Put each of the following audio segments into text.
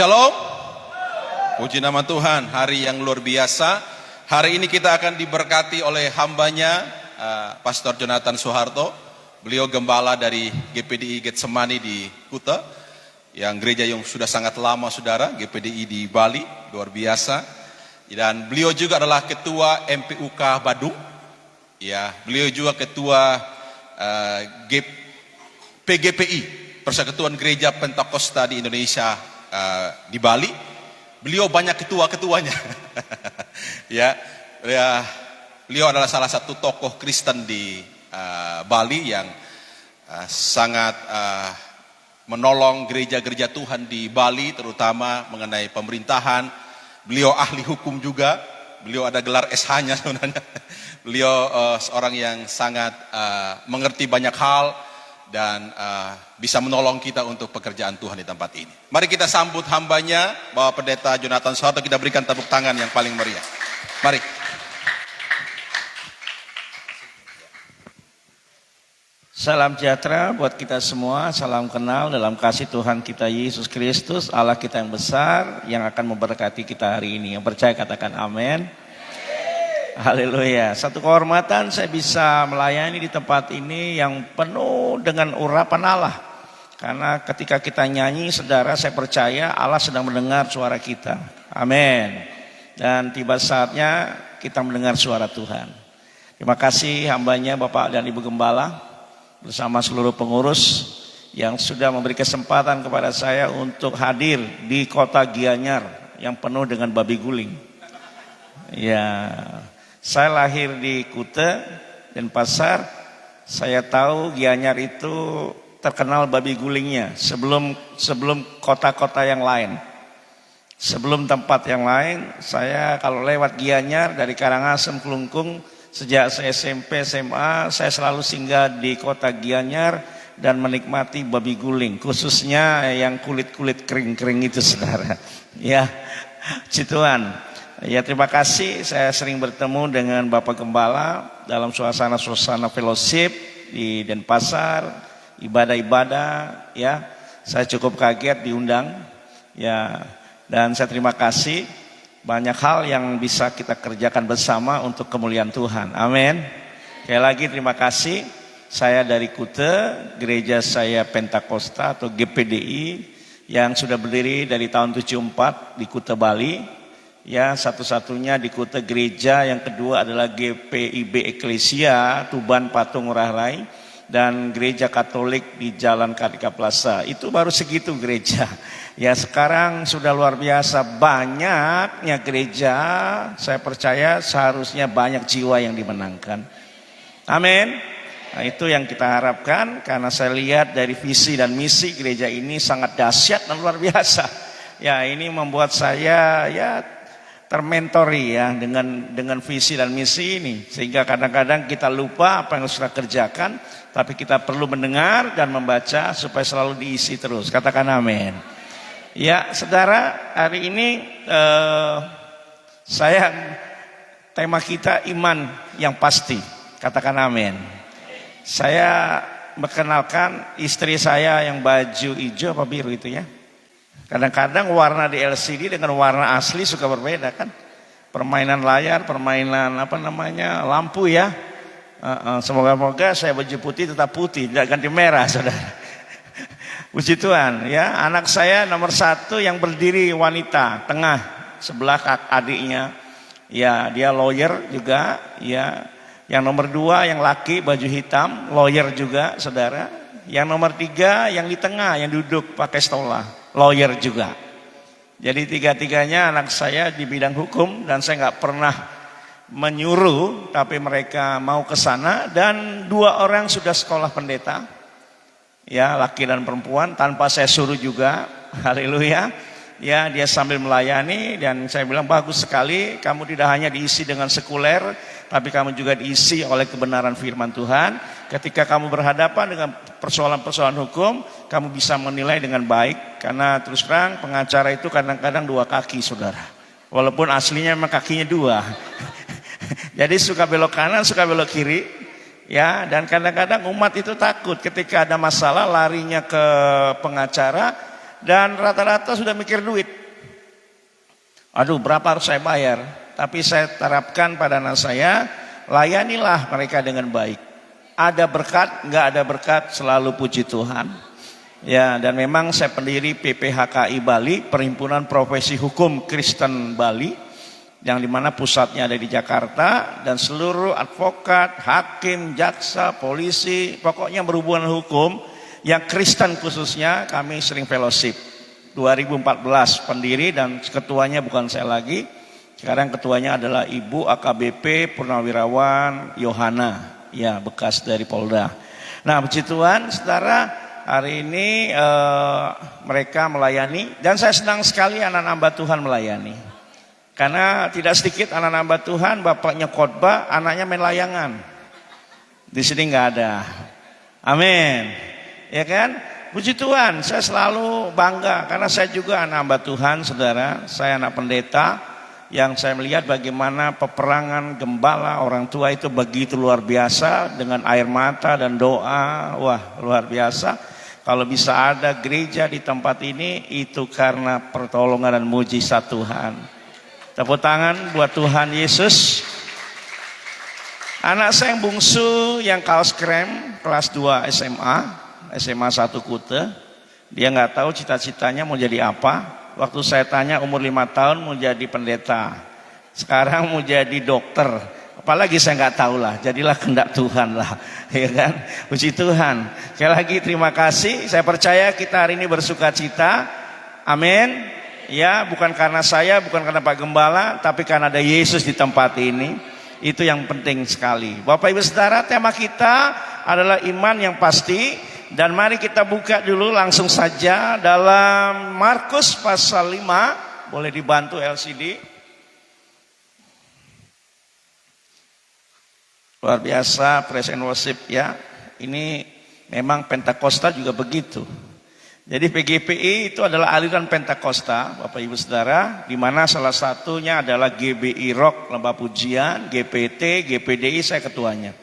Shalom. Puji nama Tuhan, hari yang luar biasa. Hari ini kita akan diberkati oleh hambanya, Pastor Jonathan Soeharto. Beliau gembala dari GPDI Getsemani di Kuta, yang gereja yang sudah sangat lama saudara, GPDI di Bali, luar biasa. Dan beliau juga adalah ketua MPUK Badung. Ya, beliau juga ketua PGPI, Persekutuan Gereja Pentakosta di Indonesia, di Bali. Beliau banyak ketua-ketuanya. ya, beliau adalah salah satu tokoh Kristen di Bali yang sangat menolong gereja-gereja Tuhan di Bali, terutama mengenai pemerintahan. Beliau ahli hukum juga. Beliau ada gelar SH-nya sebenarnya. Beliau seorang yang sangat mengerti banyak hal dan bisa menolong kita untuk pekerjaan Tuhan di tempat ini. Mari kita sambut hambanya, Bapak Pendeta Jonathan Soeharto. Kita berikan tepuk tangan yang paling meriah. Mari. Salam sejahtera buat kita semua, salam kenal dalam kasih Tuhan kita Yesus Kristus, Allah kita yang besar, yang akan memberkati kita hari ini. Yang percaya katakan amin. Haleluya. Satu kehormatan saya bisa melayani di tempat ini yang penuh dengan urapan Allah. Karena ketika kita nyanyi, saudara, saya percaya Allah sedang mendengar suara kita. Amin. Dan tiba saatnya kita mendengar suara Tuhan. Terima kasih hambanya Bapak dan Ibu Gembala bersama seluruh pengurus yang sudah memberi kesempatan kepada saya untuk hadir di kota Gianyar yang penuh dengan babi guling. Ya. Saya lahir di Kuta dan Pasar. Saya tahu Gianyar itu terkenal babi gulingnya sebelum kota-kota yang lain. Sebelum tempat yang lain, saya kalau lewat Gianyar dari Karangasem, Kelungkung, sejak saya SMP, SMA, saya selalu singgah di kota Gianyar dan menikmati babi guling, khususnya yang kulit-kulit kering-kering itu, saudara. Ya, Cituan. Ya, terima kasih. Saya sering bertemu dengan Bapak Gembala dalam suasana-suasana fellowship di Denpasar, ibadah-ibadah. Ya, saya cukup kaget diundang. Ya, dan saya terima kasih. Banyak hal yang bisa kita kerjakan bersama untuk kemuliaan Tuhan. Amin. Sekali lagi terima kasih. Saya dari Kuta, gereja saya Pentakosta atau GPDI yang sudah berdiri dari tahun 74 di Kuta, Bali. Ya, satu-satunya di Kuta gereja, yang kedua adalah GPIB Eklesia Tuban Patung Ngurah Rai, dan gereja Katolik di Jalan Kartika Plaza. Itu baru segitu gereja. Ya, sekarang sudah luar biasa banyaknya gereja. Saya percaya seharusnya banyak jiwa yang dimenangkan. Amin. Nah, itu yang kita harapkan, karena saya lihat dari visi dan misi gereja ini sangat dahsyat dan luar biasa. Ya, ini membuat saya termentori ya dengan visi dan misi ini, sehingga kadang-kadang kita lupa apa yang sudah kerjakan, tapi kita perlu mendengar dan membaca supaya selalu diisi terus. Katakan amin. Ya, saudara, hari ini tema kita iman yang pasti. Katakan amin. Saya memperkenalkan istri saya yang baju hijau apa biru itu ya. Kadang-kadang warna di LCD dengan warna asli suka berbeda kan. Permainan layar, permainan lampu ya. Semoga-moga saya baju putih tetap putih, tidak ganti merah, saudara. Puji Tuhan ya. Anak saya nomor 1 yang berdiri wanita, tengah sebelah adiknya. Ya, dia lawyer juga ya. Yang nomor 2 yang laki baju hitam, lawyer juga, saudara. Yang nomor 3 yang di tengah yang duduk pakai stola, lawyer juga. Jadi tiga-tiganya anak saya di bidang hukum, dan saya nggak pernah menyuruh, tapi mereka mau ke sana. Dan 2 orang sudah sekolah pendeta, ya, laki dan perempuan, tanpa saya suruh juga. Haleluya. Ya, dia sambil melayani, dan saya bilang bagus sekali. Kamu tidak hanya diisi dengan sekuler, tapi kamu juga diisi oleh kebenaran firman Tuhan. Ketika kamu berhadapan dengan persoalan-persoalan hukum, kamu bisa menilai dengan baik. Karena terus terang pengacara itu kadang-kadang 2 kaki, saudara. Walaupun aslinya memang kakinya 2. Jadi suka belok kanan, suka belok kiri. Ya, dan kadang-kadang umat itu takut ketika ada masalah larinya ke pengacara. dan rata-rata sudah mikir duit. Aduh, berapa harus saya bayar? Tapi saya terapkan pada anak saya, layanilah mereka dengan baik. Ada berkat, nggak ada berkat, selalu puji Tuhan. Ya, dan memang saya pendiri PPHKI Bali, Perhimpunan Profesi Hukum Kristen Bali, yang dimana pusatnya ada di Jakarta, dan seluruh advokat, hakim, jaksa, polisi, pokoknya berhubungan hukum, yang Kristen khususnya, kami sering fellowship. 2014 pendiri dan ketuanya bukan saya lagi. Sekarang ketuanya adalah Ibu AKBP Purnawirawan Yohana, ya bekas dari Polda. Nah, puji Tuhan, saudara. Hari ini mereka melayani dan saya senang sekali anak-anak hamba Tuhan melayani. Karena tidak sedikit anak-anak hamba Tuhan, bapaknya khotbah, anaknya main layangan. Di sini nggak ada. Amin. Ya kan? Puji Tuhan, saya selalu bangga karena saya juga anak hamba Tuhan, saudara. Saya anak pendeta yang saya melihat bagaimana peperangan gembala orang tua itu begitu luar biasa dengan air mata dan doa. Wah, luar biasa. Kalau bisa ada gereja di tempat ini, itu karena pertolongan dan mujizat Tuhan. Tepuk tangan buat Tuhan Yesus. Anak saya yang bungsu, yang kaos krem, kelas 2 SMA 1 Kute. Dia nggak tahu cita-citanya mau jadi apa. Waktu saya tanya umur 5 tahun mau jadi pendeta. Sekarang mau jadi dokter. Apalagi saya nggak tahu lah, jadilah kehendak Tuhan lah, ya kan? Puji Tuhan. Sekali lagi terima kasih. Saya percaya kita hari ini bersuka cita. Amin. Ya, bukan karena saya, bukan karena Pak Gembala, tapi karena ada Yesus di tempat ini. Itu yang penting sekali. Bapak Ibu Saudara, tema kita adalah iman yang pasti. Dan mari kita buka dulu langsung saja dalam Markus pasal 5. Boleh dibantu LCD. Luar biasa, praise and worship ya. Ini memang Pentakosta juga begitu. Jadi PGPI itu adalah aliran Pentakosta, Bapak Ibu Saudara, di mana salah satunya adalah GBI Rock, Lembah Pujian, GPT, GPDI, saya ketuanya.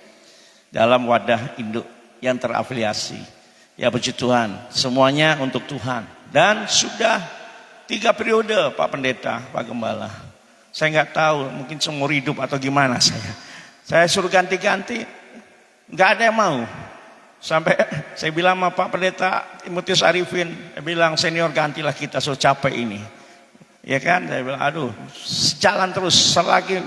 Dalam wadah induk yang terafiliasi. Ya puji Tuhan, semuanya untuk Tuhan. Dan sudah 3 periode Pak Pendeta, Pak Gembala. Saya nggak tahu, mungkin seumur hidup atau gimana saya. Saya suruh ganti-ganti, nggak ada yang mau. Sampai saya bilang sama Pak Pendeta Timotius Arifin, dia bilang senior gantilah kita, so capek ini. Ya kan, saya bilang aduh, jalan terus selagi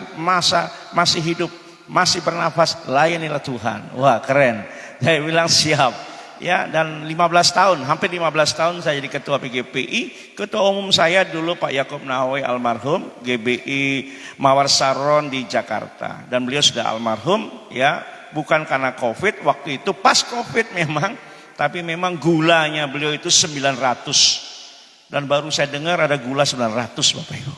masih hidup, masih bernafas, layanilah Tuhan. Wah keren, saya bilang siap. Ya, dan 15 tahun, hampir 15 tahun saya jadi ketua PGPI. Ketua umum saya dulu Pak Yakob Nahwe almarhum, GBI Mawar Saron di Jakarta. Dan beliau sudah almarhum, ya, bukan karena COVID, waktu itu pas COVID memang, tapi memang gulanya beliau itu 900. Dan baru saya dengar ada gula 900 Bapak Ibu.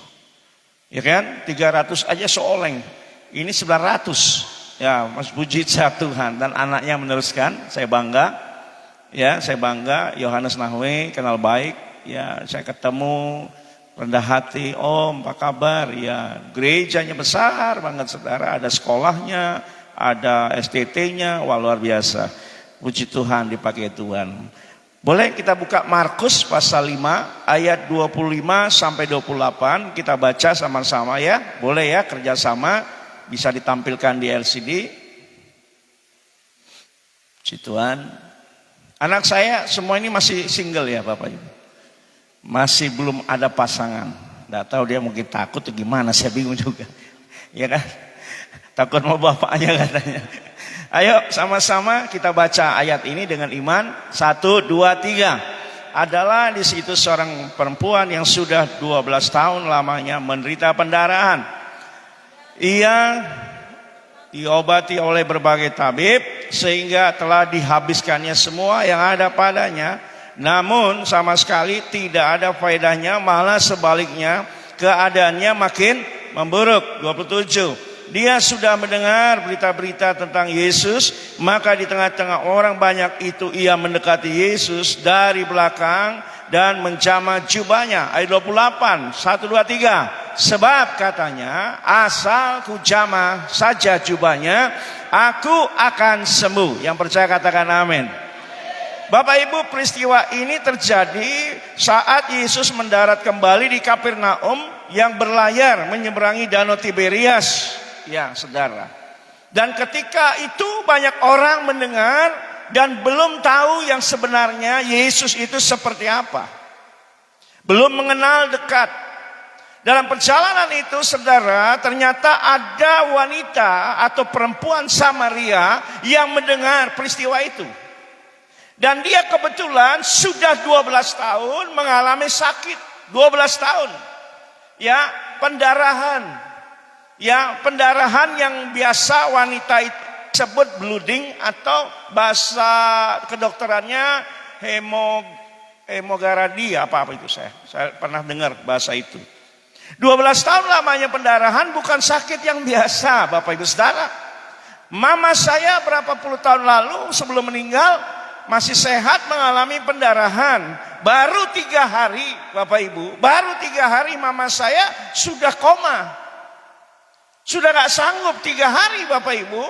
Ya kan, 300 aja seoleng, ini 900. Ya, Mas puji Tuhan, dan anaknya meneruskan, saya bangga. Ya, saya bangga, Yohanes Nahwe kenal baik. Ya, saya ketemu rendah hati, Om, apa kabar? Ya, gerejanya besar banget saudara, ada sekolahnya, ada STT-nya, wah luar biasa. Puji Tuhan, dipakai Tuhan. Boleh kita buka Markus pasal 5 ayat 25 sampai 28, kita baca sama-sama ya. Boleh ya, kerjasama, bisa ditampilkan di LCD. Puji Tuhan. Anak saya semua ini masih single ya Bapak Ibu. Masih belum ada pasangan. Nggak tahu dia mungkin takut atau gimana, saya bingung juga. Ya kan? Takut mau bapaknya katanya. Ayo sama-sama kita baca ayat ini dengan iman. 1, 2, 3. Adalah di situ seorang perempuan yang sudah 12 tahun lamanya menderita pendarahan. Ia diobati oleh berbagai tabib sehingga telah dihabiskannya semua yang ada padanya, namun sama sekali tidak ada faedahnya, malah sebaliknya keadaannya makin memburuk. 27. Dia sudah mendengar berita-berita tentang Yesus, maka di tengah-tengah orang banyak itu ia mendekati Yesus dari belakang dan menjamah jubahnya. Ayat 28, 1, 2, 3. Sebab katanya, asal ku jamah saja jubahnya, aku akan sembuh. Yang percaya katakan amin. Bapak Ibu, peristiwa ini terjadi saat Yesus mendarat kembali di Kapernaum yang berlayar menyeberangi Danau Tiberias. Ya, saudara. Dan ketika itu banyak orang mendengar dan belum tahu yang sebenarnya Yesus itu seperti apa. Belum mengenal dekat. Dalam perjalanan itu, saudara, ternyata ada wanita atau perempuan Samaria yang mendengar peristiwa itu. Dan dia kebetulan sudah 12 tahun mengalami sakit. 12 tahun. Ya, pendarahan. Ya, pendarahan yang biasa wanita itu sebut bleeding atau bahasa kedokterannya hemogaradia apa itu saya pernah dengar bahasa itu. 12 tahun lamanya pendarahan bukan sakit yang biasa, Bapak Ibu Saudara. Mama saya berapa puluh tahun lalu sebelum meninggal masih sehat mengalami pendarahan. Baru 3 hari, Bapak Ibu, baru 3 hari mama saya sudah koma. Sudah gak sanggup 3 hari, Bapak Ibu.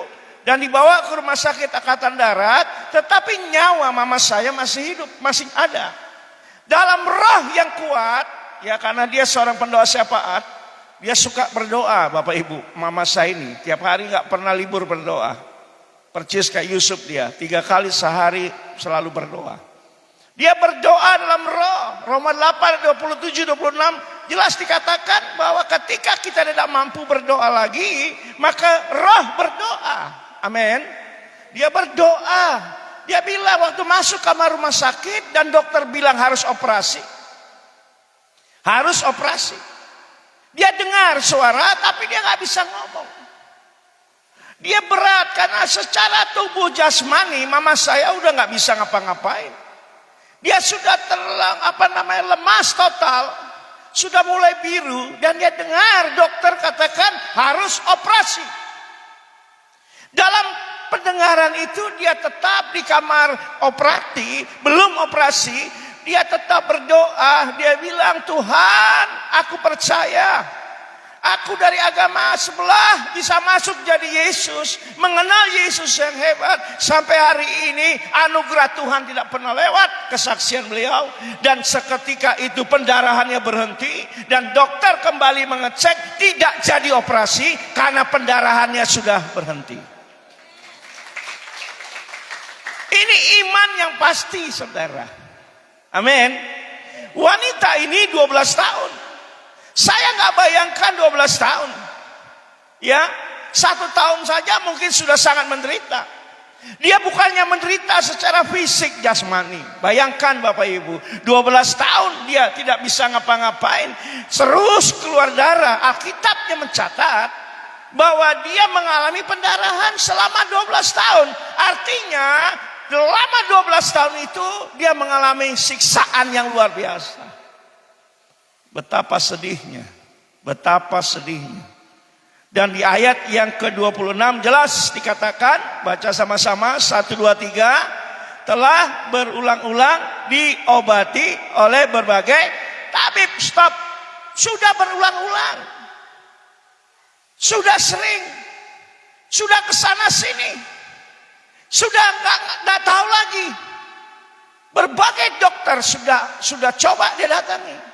Dan dibawa ke rumah sakit Angkatan Darat. Tetapi nyawa mama saya masih hidup, masih ada. Dalam roh yang kuat, ya karena dia seorang pendoa syafaat, dia suka berdoa, Bapak Ibu. Mama saya ini tiap hari gak pernah libur berdoa. Percis kayak Yusuf dia, 3 kali sehari selalu berdoa. Dia berdoa dalam roh. Roma 8, 27, 26 jelas dikatakan bahwa ketika kita tidak mampu berdoa lagi, maka roh berdoa. Amin. Dia berdoa. Dia bilang waktu masuk kamar rumah sakit dan dokter bilang harus operasi. Harus operasi. Dia dengar suara tapi dia gak bisa ngomong. Dia berat karena secara tubuh jasmani mama saya udah gak bisa ngapa-ngapain. Dia sudah lemas total. Sudah mulai biru dan dia dengar dokter katakan harus operasi. Dalam pendengaran itu dia tetap di kamar operasi, belum operasi. Dia tetap berdoa, dia bilang, Tuhan aku percaya. Aku dari agama sebelah bisa masuk jadi Yesus. Mengenal Yesus yang hebat. Sampai hari ini anugerah Tuhan tidak pernah lewat. Kesaksian beliau. Dan seketika itu pendarahannya berhenti. Dan dokter kembali mengecek tidak jadi operasi. Karena pendarahannya sudah berhenti. Ini iman yang pasti, saudara. Amin. Wanita ini 12 tahun. Saya nggak bayangkan 12 tahun. Ya, 1 tahun saja mungkin sudah sangat menderita. Dia bukannya menderita secara fisik jasmani. Bayangkan Bapak Ibu, 12 tahun dia tidak bisa ngapa-ngapain. Terus keluar darah. Alkitabnya mencatat bahwa dia mengalami pendarahan selama 12 tahun. Artinya selama 12 tahun itu dia mengalami siksaan yang luar biasa. Betapa sedihnya. Betapa sedihnya. Dan di ayat yang ke-26 jelas dikatakan, baca sama-sama 1, 2, 3, telah berulang-ulang diobati oleh berbagai tabib. Stop. Sudah berulang-ulang. Sudah sering. Sudah kesana sini. Sudah nggak tahu lagi. Berbagai dokter sudah coba dia datangi.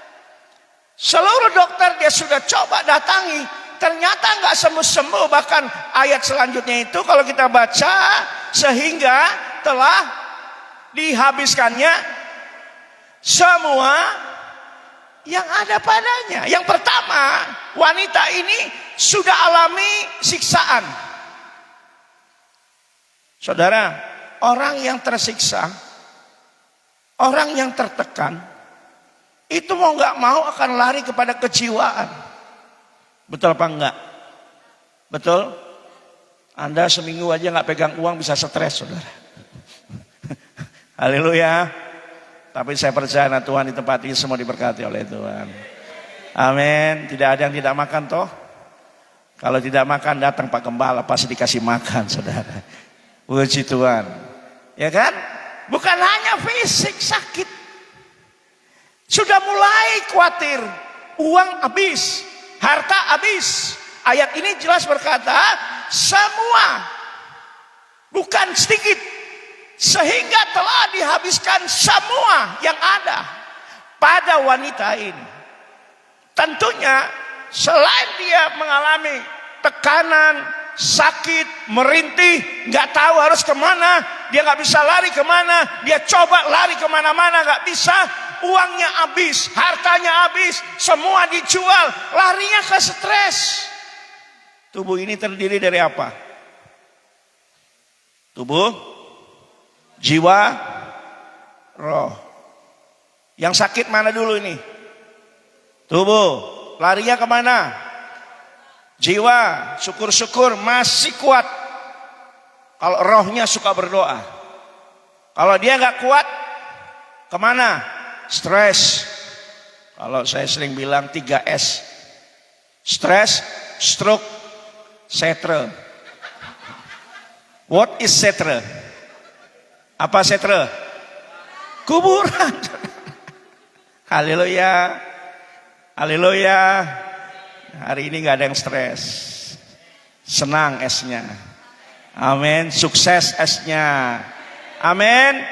Seluruh dokter dia sudah coba datangi. Ternyata nggak sembuh-sembuh. Bahkan ayat selanjutnya itu kalau kita baca, sehingga telah dihabiskannya semua yang ada padanya. Yang pertama, wanita ini sudah alami siksaan. Saudara, orang yang tersiksa, orang yang tertekan, itu mau gak mau akan lari kepada kejiwaan. Betul apa enggak? Betul? Anda seminggu aja gak pegang uang bisa stres, saudara. Haleluya. Tapi saya percaya Tuhan di tempat ini semua diberkati oleh Tuhan. Amin. Tidak ada yang tidak makan toh? Kalau tidak makan datang Pak Gembala pasti dikasih makan, saudara. Puji Tuhan. Ya kan? Bukan hanya fisik sakit. Sudah mulai khawatir. Uang habis. Harta habis. Ayat ini jelas berkata, semua. Bukan sedikit. sehingga telah dihabiskan semua yang ada pada wanita ini. Tentunya selain dia mengalami tekanan, sakit, merintih, nggak tahu harus kemana, dia nggak bisa lari kemana, dia coba lari kemana-mana nggak bisa, uangnya habis, hartanya habis, semua dijual, larinya ke stres. Tubuh ini terdiri dari apa? Tubuh, jiwa, roh. Yang sakit mana dulu ini? Tubuh. Larinya kemana? Jiwa. Syukur-syukur masih kuat. Kalau rohnya suka berdoa. Kalau dia nggak kuat, kemana? Stres. Kalau saya sering bilang 3S. Stres, stroke, setre. What is setre? Apa setre? Kuburan. Haleluya. Haleluya. Hari ini gak ada yang stres. Senang S-nya. Amin. Sukses S-nya. Amin.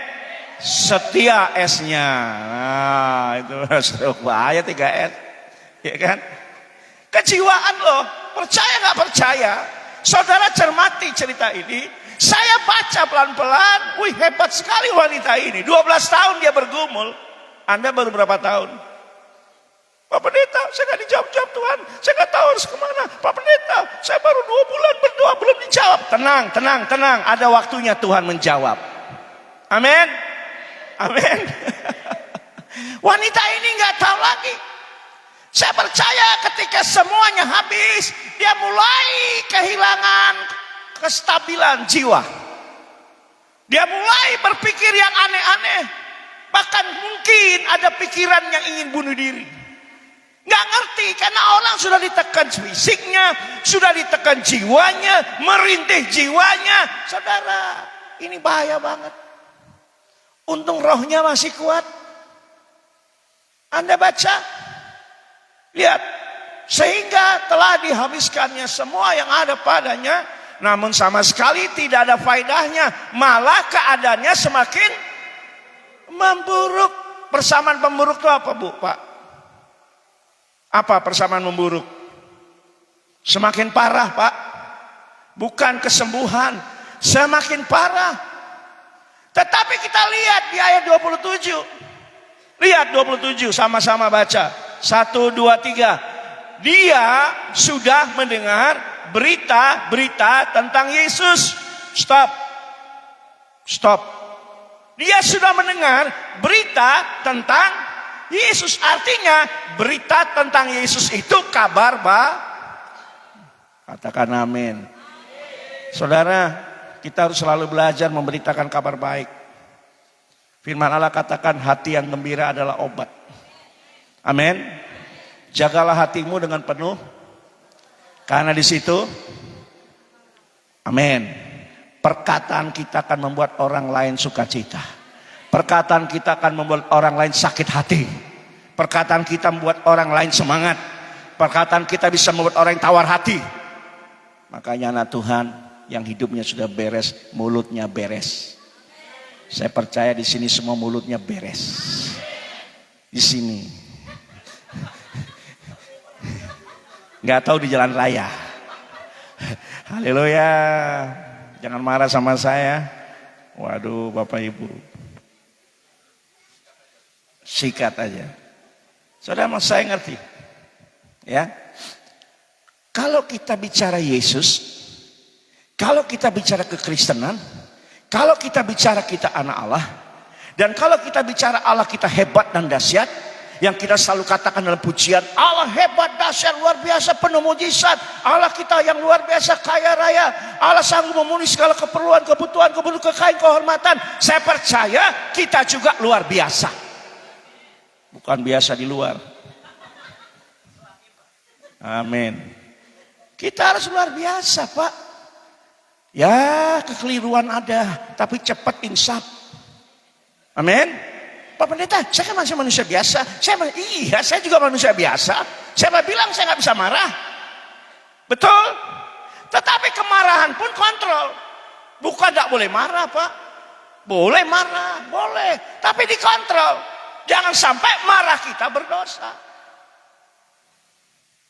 Setia S-nya. Nah, itu bahaya 3S. Ya kan? Kejiwaan loh. Percaya gak percaya? Saudara cermati cerita ini. Saya baca pelan-pelan. Wih, hebat sekali wanita ini. 12 tahun dia bergumul. Anda baru berapa tahun? Pak Pendeta, saya gak dijawab-jawab Tuhan. Saya gak tahu harus kemana. Pak Pendeta, saya baru 2 bulan berdoa belum dijawab. Tenang, tenang, tenang. Ada waktunya Tuhan menjawab. Amin. Amin. Wanita ini gak tahu lagi. Saya percaya ketika semuanya habis, dia mulai kehilangan kestabilan jiwa. Dia mulai berpikir yang aneh-aneh. Bahkan mungkin ada pikiran yang ingin bunuh diri. Nggak ngerti karena orang sudah ditekan fisiknya, sudah ditekan jiwanya, merintih jiwanya. Saudara, ini bahaya banget. Untung rohnya masih kuat. Anda baca, lihat, sehingga telah dihabiskannya semua yang ada padanya, namun sama sekali tidak ada faedahnya, malah keadaannya semakin memburuk. Persamaan memburuk itu apa, Bu, Pak? Apa persamaan memburuk? Semakin parah, Pak. Bukan kesembuhan, semakin parah. Tetapi kita lihat di ayat 27. Lihat 27, sama-sama baca. 1, 2, 3. Dia sudah mendengar berita-berita tentang Yesus. Stop. Stop. Dia sudah mendengar berita tentang Yesus. Artinya berita tentang Yesus itu kabar katakan amin. Saudara, kita harus selalu belajar memberitakan kabar baik. Firman Allah katakan hati yang gembira adalah obat. Amin. Jagalah hatimu dengan penuh, karena di situ, amin, perkataan kita akan membuat orang lain sukacita. Perkataan kita akan membuat orang lain sakit hati. Perkataan kita membuat orang lain semangat. Perkataan kita bisa membuat orang tawar hati. Makanya anak Tuhan yang hidupnya sudah beres, mulutnya beres. Saya percaya di sini semua mulutnya beres. Di sini. Nggak tahu di jalan raya. Haleluya. Jangan marah sama saya. Waduh, Bapak Ibu. Sikat aja. Saudara, saya ngerti. Ya. Kalau kita bicara Yesus, kalau kita bicara kekristenan, kalau kita bicara kita anak Allah, dan kalau kita bicara Allah kita hebat dan dahsyat, yang kita selalu katakan dalam pujian, Allah hebat, dahsyat, luar biasa, penuh mujizat. Allah kita yang luar biasa, kaya raya. Allah sanggup memenuhi segala keperluan, kebutuhan, kekayaan, kehormatan. Saya percaya kita juga luar biasa. Bukan biasa di luar. Amin. Kita harus luar biasa, Pak. Ya, kekeliruan ada, tapi cepat insaf. Amin. Pak Pendeta, saya kan masih manusia biasa. Saya juga manusia biasa. Siapa bilang saya nggak bisa marah? Betul. Tetapi kemarahan pun kontrol. Bukan nggak boleh marah, Pak. Boleh marah, boleh. Tapi dikontrol. Jangan sampai marah kita berdosa.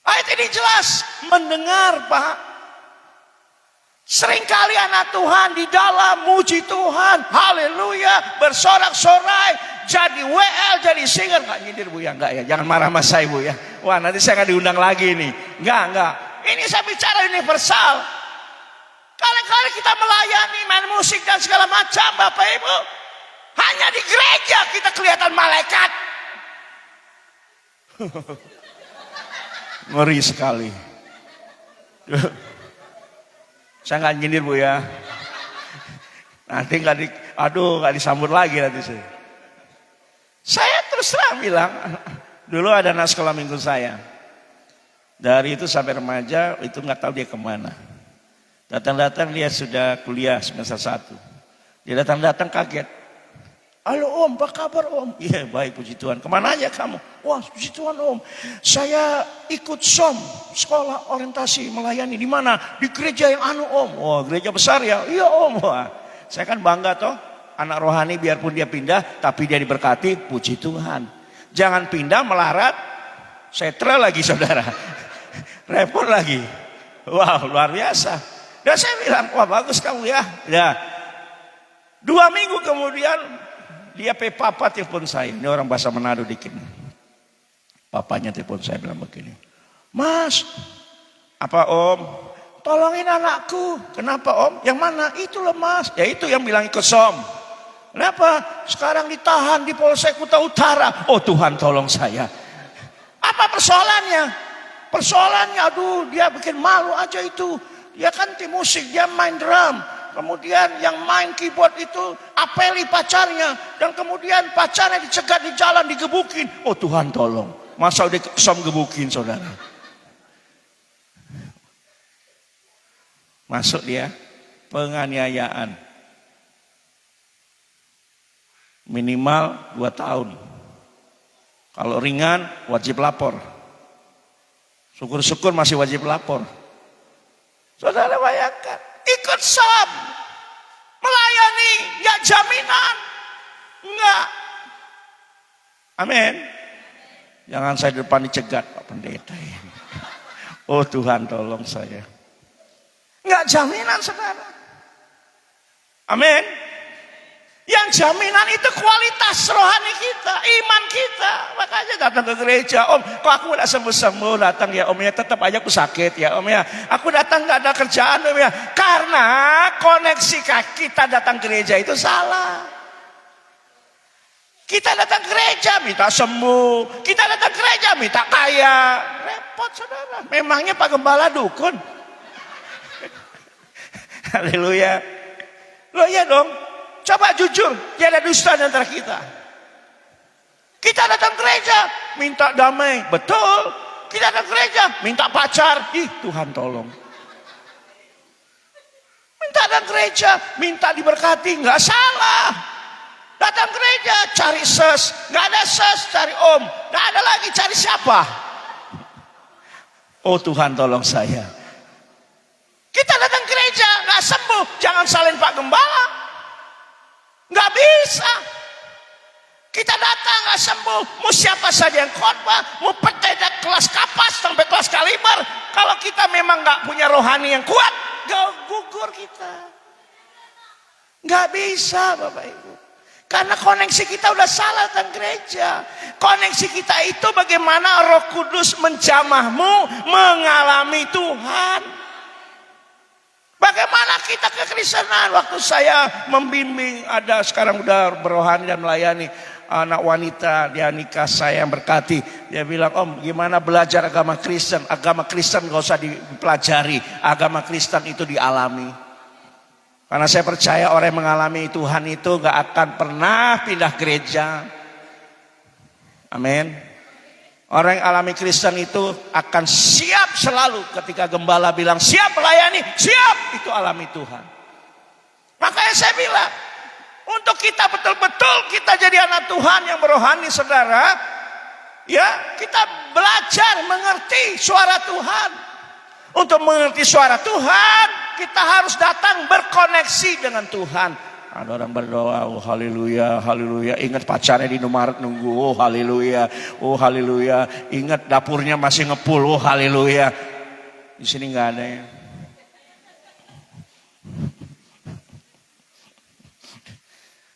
Ayat ini jelas. Mendengar, Pak. Seringkali anak Tuhan di dalam muji Tuhan. Haleluya. Bersorak-sorai. Jadi WL, jadi singer. Nggak nyindir Bu ya? Enggak ya. Jangan marah sama saya Bu ya. Wah nanti saya akan diundang lagi nih. Enggak. Ini saya bicara universal. Kali-kali kita melayani, main musik dan segala macam, Bapak Ibu. Hanya di gereja kita kelihatan malaikat. Ngeri sekali. Saya nggak nyindir Bu ya. Nanti nggak disambut lagi nanti saya. Saya terus terang bilang, dulu ada anak sekolah minggu saya. Dari itu sampai remaja, itu nggak tahu dia kemana. Datang-datang dia sudah kuliah semester 1. Dia datang-datang kaget. Halo Om, apa kabar Om? Iya baik puji Tuhan. Kemana aja kamu? Wah puji Tuhan Om. Saya ikut SOM, sekolah orientasi melayani. Di mana? Di gereja yang Om. Wah gereja besar ya? Iya Om. Wah, saya kan bangga toh. Anak rohani biarpun dia pindah, tapi dia diberkati, puji Tuhan. Jangan pindah melarat, setra lagi saudara. Repot lagi. Wow luar biasa. Dan saya bilang, wah bagus kamu ya. Ya. 2 minggu kemudian dia papa telepon saya. Ini orang bahasa Manado dikit. Papanya telepon saya bilang begini. Mas, apa Om? Tolongin anakku. Kenapa Om? Yang mana? Itu loh Mas. Ya itu yang bilang ikut SOM. Kenapa? Sekarang ditahan di Polsek Kuta Utara. Oh Tuhan tolong saya. Apa persoalannya? Persoalannya aduh dia bikin malu aja itu. Dia kan tim musik, dia main drum. Kemudian yang main keyboard itu apeli pacarnya. Dan kemudian pacarnya dicegat di jalan, digebukin. Oh Tuhan tolong. Masa udah SOM gebukin saudara. Masuk dia. Penganiayaan. Minimal 2 tahun. Kalau ringan wajib lapor. Syukur-syukur masih wajib lapor. Saudara bayangkan, ikut SOM, melayani, nggak jaminan, nggak. Amin. Jangan saya di depan dicegat Pak Pendeta. Oh Tuhan tolong saya. Nggak jaminan saudara. Amin. Yang jaminan itu kualitas rohani kita, iman kita. Makanya datang ke gereja, Om, kok aku udah sembuh-sembuh datang ya Om ya, tetap aja aku sakit ya Om ya. Aku datang gak ada kerjaan Om ya. Karena koneksi kita datang gereja itu salah. Kita datang gereja minta sembuh, kita datang gereja minta kaya. Repot saudara, memangnya Pak Gembala dukun? Haleluya. Loh iya dong. Coba jujur, tidak ada dusta di antara kita. Kita datang gereja, minta damai. Betul. Kita datang gereja, minta pacar. Ih, Tuhan tolong. Minta datang gereja, minta diberkati. Nggak salah. Datang gereja, cari ses. Nggak ada ses, cari Om. Nggak ada lagi, cari siapa? Oh Tuhan tolong saya. Kita datang gereja, nggak sembuh. Jangan salin Pak Gembala. Nggak bisa. Kita datang nggak sembuh. Mau siapa saja yang khotbah, mau peteda kelas kapas sampai kelas kaliber. Kalau kita memang nggak punya rohani yang kuat, nggak gugur kita. Nggak bisa Bapak Ibu. Karena koneksi kita udah salah tentang gereja. Koneksi kita itu bagaimana Roh Kudus menjamahmu mengalami Tuhan. Bagaimana kita kekristenan? Waktu saya membimbing, ada sekarang udah berohani dan melayani anak wanita, dia nikah, saya yang berkati. Dia bilang, Om gimana belajar agama Kristen? Agama Kristen gak usah dipelajari, agama Kristen itu dialami. Karena saya percaya orang yang mengalami Tuhan itu gak akan pernah pindah gereja. Amin. Orang yang alami Kristen itu akan siap selalu ketika gembala bilang siap melayani, siap, itu alami Tuhan. Makanya saya bilang, untuk kita betul-betul kita jadi anak Tuhan yang berohani saudara, ya kita belajar mengerti suara Tuhan. Untuk mengerti suara Tuhan, kita harus datang berkoneksi dengan Tuhan. Ada orang berdoa, oh haleluya, haleluya. Ingat pacarnya di Indomaret nunggu, oh haleluya, oh haleluya. Ingat dapurnya masih ngepul, oh haleluya. Di sini nggak ada ya.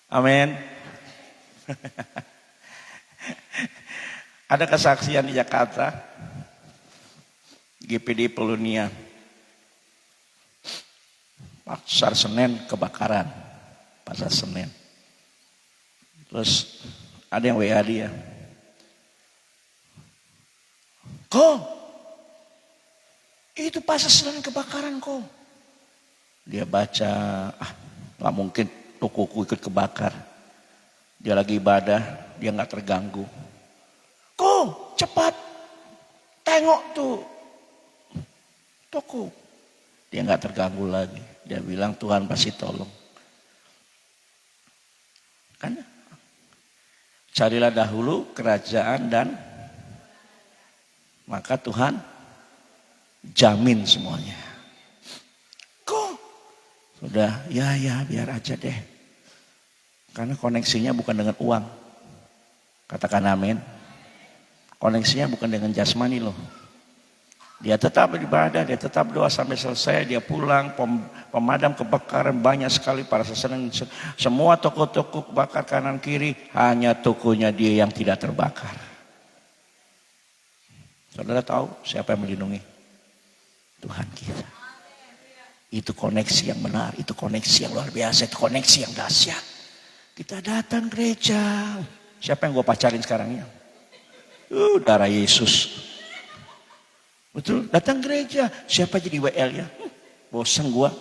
Amin. Ada kesaksian di Jakarta, GPD Polonia. Pasar Senen kebakaran, Pasar Senen. Terus ada yang WA dia. Kok? Itu Pasar Senen kebakaran kok. Dia baca, nggak mungkin tokoku ikut kebakar. Dia lagi ibadah, dia nggak terganggu. Kok cepat, tengok tuh toko. Dia nggak terganggu lagi. Dia bilang Tuhan pasti tolong. Kan? Carilah dahulu kerajaan dan maka Tuhan jamin semuanya. Kok? Sudah, ya biar aja deh. Karena koneksinya bukan dengan uang. Katakan amin. Koneksinya bukan dengan jasmani loh. Dia tetap beribadah, dia tetap doa sampai selesai, dia pulang, pemadam kebakaran banyak sekali para sasaran. Semua toko-toko kebakar kanan kiri, hanya tokonya dia yang tidak terbakar. Saudara tahu siapa yang melindungi? Tuhan kita. Itu koneksi yang benar, itu koneksi yang luar biasa, itu koneksi yang dahsyat. Kita datang gereja. Siapa yang gue pacarin sekarang ya? Darah Yesus. Betul, datang gereja. Siapa jadi WL ya? Bosan gua.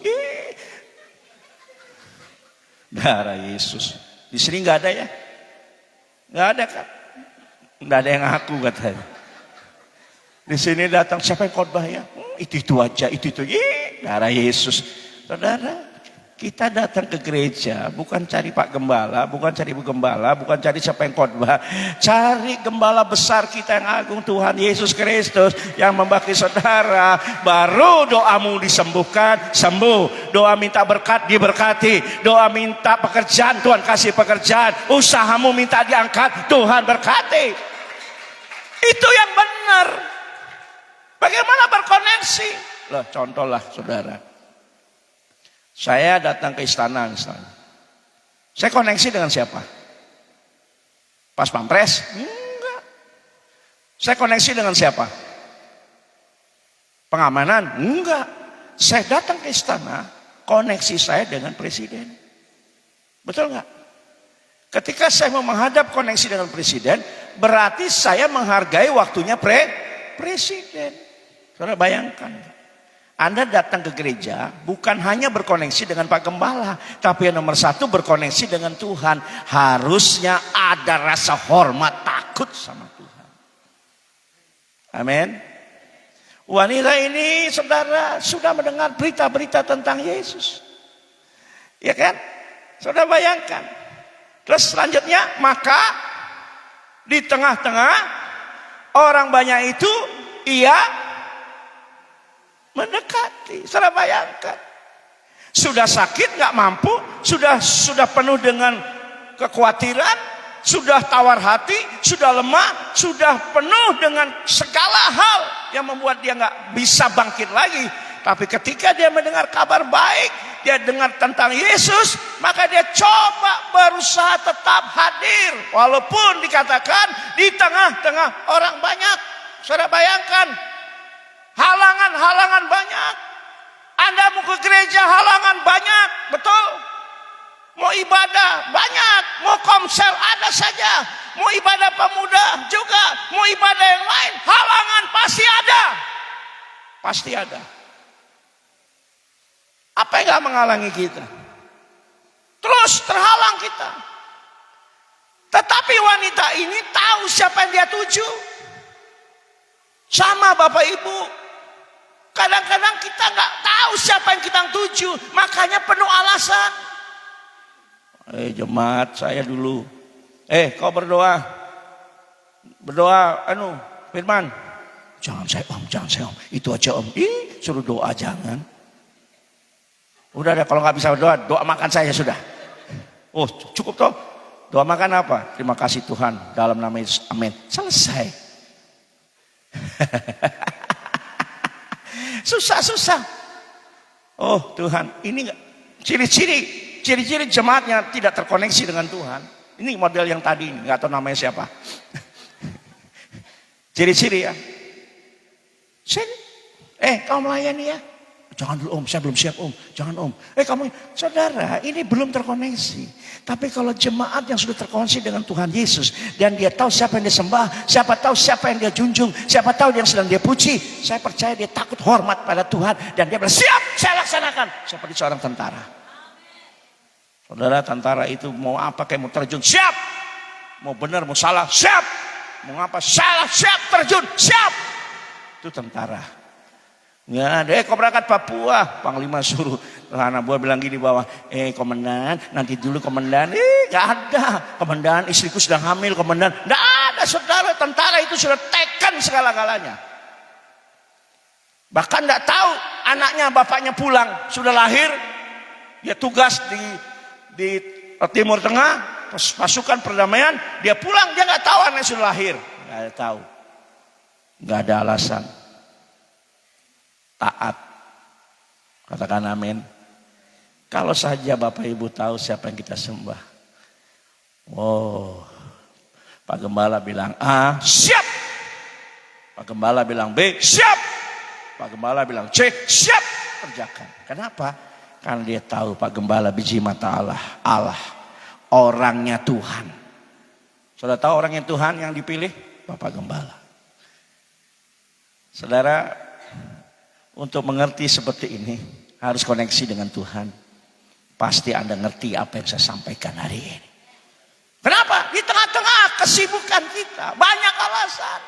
Darah Yesus. Di sini nggak ada ya? Nggak ada kan? Nggak ada yang ngaku katanya. Di sini datang siapa yang khotbah ya? Itu aja, itu. Darah Yesus. Saudara, kita datang ke gereja bukan cari Pak Gembala, bukan cari Ibu Gembala, bukan cari siapa yang khotbah. Cari Gembala besar kita yang agung, Tuhan Yesus Kristus yang membaki saudara. Baru doamu disembuhkan, sembuh. Doa minta berkat, diberkati. Doa minta pekerjaan, Tuhan kasih pekerjaan. Usahamu minta diangkat, Tuhan berkati. Itu yang benar. Bagaimana berkoneksi? Loh, contohlah saudara. Saya datang ke istana misalnya. Saya koneksi dengan siapa? Pas Pampres? Enggak. Saya koneksi dengan siapa? Pengamanan? Enggak. Saya datang ke istana, koneksi saya dengan presiden. Betul enggak? Ketika saya mau menghadap koneksi dengan presiden, berarti saya menghargai waktunya presiden. Saudara bayangkan. Anda datang ke gereja bukan hanya berkoneksi dengan Pak Gembala, tapi yang nomor satu berkoneksi dengan Tuhan. Harusnya ada rasa hormat, takut sama Tuhan. Amin. Wanita ini saudara sudah mendengar berita-berita tentang Yesus. Ya kan? Saudara bayangkan. Terus selanjutnya, maka di tengah-tengah orang banyak itu ia mendekati. Saudara bayangkan. Sudah sakit gak mampu, sudah penuh dengan kekhawatiran, sudah tawar hati, sudah lemah, sudah penuh dengan segala hal yang membuat dia gak bisa bangkit lagi. Tapi ketika dia mendengar kabar baik, dia dengar tentang Yesus, maka dia coba berusaha tetap hadir. Walaupun dikatakan di tengah-tengah orang banyak. Saudara bayangkan. Halangan-halangan banyak. Anda mau ke gereja halangan banyak, betul? Mau ibadah banyak, mau komsel ada saja, mau ibadah pemuda juga, mau ibadah yang lain, halangan pasti ada. Pasti ada. Apa yang gak menghalangi kita? Terus terhalang kita. Tetapi wanita ini tahu siapa yang dia tuju. Sama Bapak Ibu. Kadang-kadang kita nggak tahu siapa yang kita tuju, makanya penuh alasan. Jemaat saya dulu. Kau berdoa, Firman. Jangan saya om, itu aja om. Suruh doa jangan. Udah kalau nggak bisa berdoa, doa makan saya sudah. Oh cukup toh. Doa makan apa? Terima kasih Tuhan dalam nama Yesus. Amin. Selesai. Susah. Oh Tuhan, ini enggak ciri-ciri jemaatnya tidak terkoneksi dengan Tuhan. Ini model yang tadi ini, enggak tahu namanya siapa. Ciri-ciri ya. Kamu melayani ya. Jangan dulu om, saya belum siap om. Jangan om. Kamu, saudara, ini belum terkoneksi. Tapi kalau jemaat yang sudah terkoneksi dengan Tuhan Yesus. Dan dia tahu siapa yang dia sembah. Siapa tahu siapa yang dia junjung. Siapa tahu yang sedang dia puji. Saya percaya dia takut hormat pada Tuhan. Dan dia bilang, siap, saya laksanakan. Seperti seorang tentara. Saudara, tentara itu mau apa kayak mau terjun, siap. Mau benar, mau salah, siap. Mau apa, salah, siap, terjun, siap. Itu tentara. Nggak ada, kau berangkat Papua, Panglima suruh. Anak buah bilang gini bawah, komandan, nanti dulu komandan. Nggak ada, komandan, istriku sedang hamil, komandan. Nggak ada, saudara, tentara itu sudah tekan segala-galanya. Bahkan nggak tahu anaknya, bapaknya pulang, sudah lahir, dia tugas di Timur Tengah, pasukan perdamaian, dia pulang, dia nggak tahu anaknya sudah lahir, nggak ada tahu, nggak ada alasan. Taat. Katakan amin. Kalau saja Bapak Ibu tahu siapa yang kita sembah. Oh, Pak Gembala bilang A, siap. Pak Gembala bilang B, siap. Pak Gembala bilang C, siap. Kerjakan. Kenapa? Karena dia tahu Pak Gembala biji mata Allah. Orangnya Tuhan. Saudara tahu orangnya Tuhan yang dipilih? Bapak Gembala. Saudara, untuk mengerti seperti ini harus koneksi dengan Tuhan. Pasti Anda ngerti apa yang saya sampaikan hari ini. Kenapa? Di tengah-tengah kesibukan kita banyak alasan.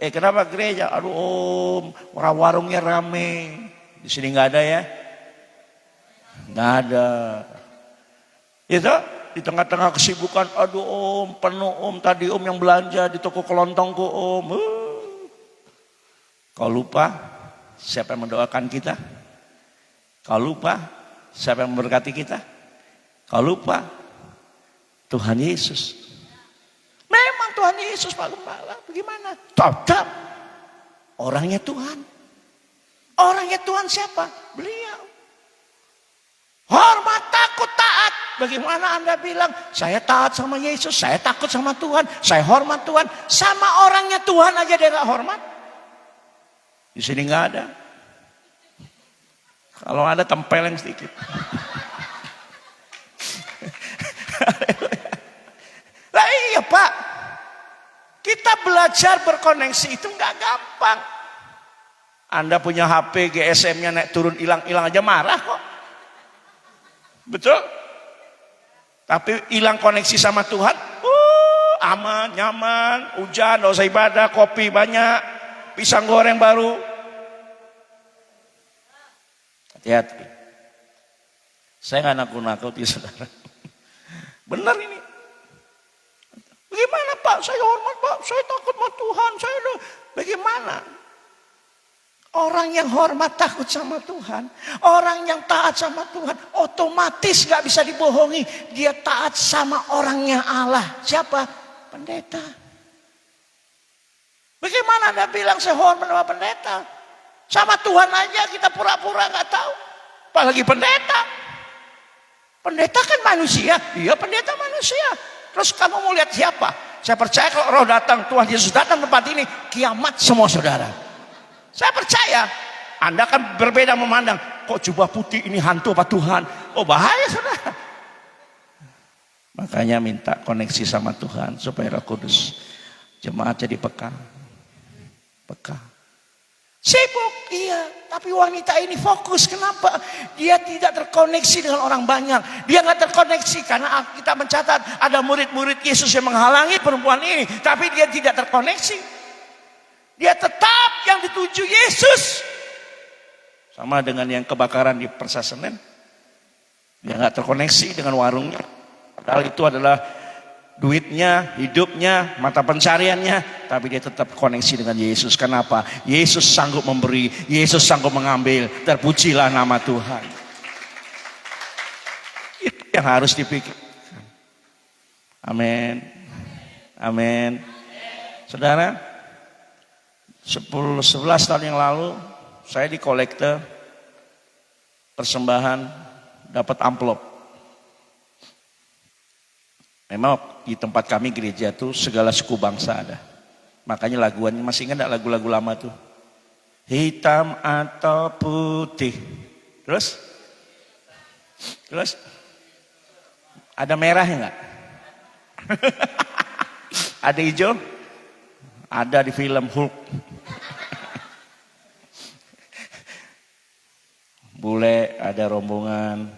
Kenapa gereja? Aduh om, warungnya rame. Di sini nggak ada ya? Nggak ada. Itu di tengah-tengah kesibukan. Aduh om, penuh om. Tadi om yang belanja di toko kelontongku om. Kau lupa? Siapa yang mendoakan kita? Kau lupa siapa yang memberkati kita? Kau lupa Tuhan Yesus. Memang Tuhan Yesus Pak Gembala. Bagaimana? Tetap orangnya Tuhan. Orangnya Tuhan siapa? Beliau. Hormat, takut, taat. Bagaimana Anda bilang saya taat sama Yesus, saya takut sama Tuhan, saya hormat Tuhan. Sama orangnya Tuhan aja dia gak hormat. Di sini nggak ada. Kalau ada tempeleng sedikit. Lah iya Pak. Kita belajar berkoneksi itu nggak gampang. Anda punya HP GSM-nya naik turun hilang aja marah kok. Betul? Tapi hilang koneksi sama Tuhan, aman, nyaman, hujan, nggak usah ibadah, kopi banyak. Pisang goreng baru. Hati-hati. Saya nggak nakut-nakuti saudara. Benar ini. Bagaimana Pak? Saya hormat Pak. Saya takut sama Tuhan. Bagaimana? Orang yang hormat takut sama Tuhan. Orang yang taat sama Tuhan. Otomatis nggak bisa dibohongi. Dia taat sama orangnya Allah. Siapa? Pendeta. Bagaimana Anda bilang saya hormat sama pendeta? Sama Tuhan aja kita pura-pura gak tahu. Apalagi pendeta. Pendeta kan manusia. Iya pendeta manusia. Terus kamu mau lihat siapa? Saya percaya kalau roh datang, Tuhan Yesus datang tempat ini, kiamat semua saudara. Saya percaya. Anda kan berbeda memandang. Kok jubah putih ini hantu apa Tuhan? Oh bahaya saudara. Makanya minta koneksi sama Tuhan supaya Roh Kudus. Jemaat jadi peka. Sibuk, iya. Tapi wanita ini fokus. Kenapa? Dia tidak terkoneksi dengan orang banyak. Dia nggak terkoneksi karena kita mencatat ada murid-murid Yesus yang menghalangi perempuan ini. Tapi dia tidak terkoneksi. Dia tetap yang dituju Yesus. Sama dengan yang kebakaran di Pasar Senen. Dia nggak terkoneksi dengan warungnya. Padahal itu adalah duitnya, hidupnya, mata pencariannya, tapi dia tetap koneksi dengan Yesus. Kenapa? Yesus sanggup memberi, Yesus sanggup mengambil. Terpujilah nama Tuhan. yang harus dipikirkan. Amin. Amin. Saudara, 11 tahun yang lalu saya di kolektor persembahan dapat amplop. Memang di tempat kami gereja tuh segala suku bangsa ada. Makanya laguannya masih ingat enggak lagu-lagu lama tuh? Hitam atau putih. Terus ada merahnya enggak? Ada hijau? Ada di film Hulk. Bule, ada rombongan.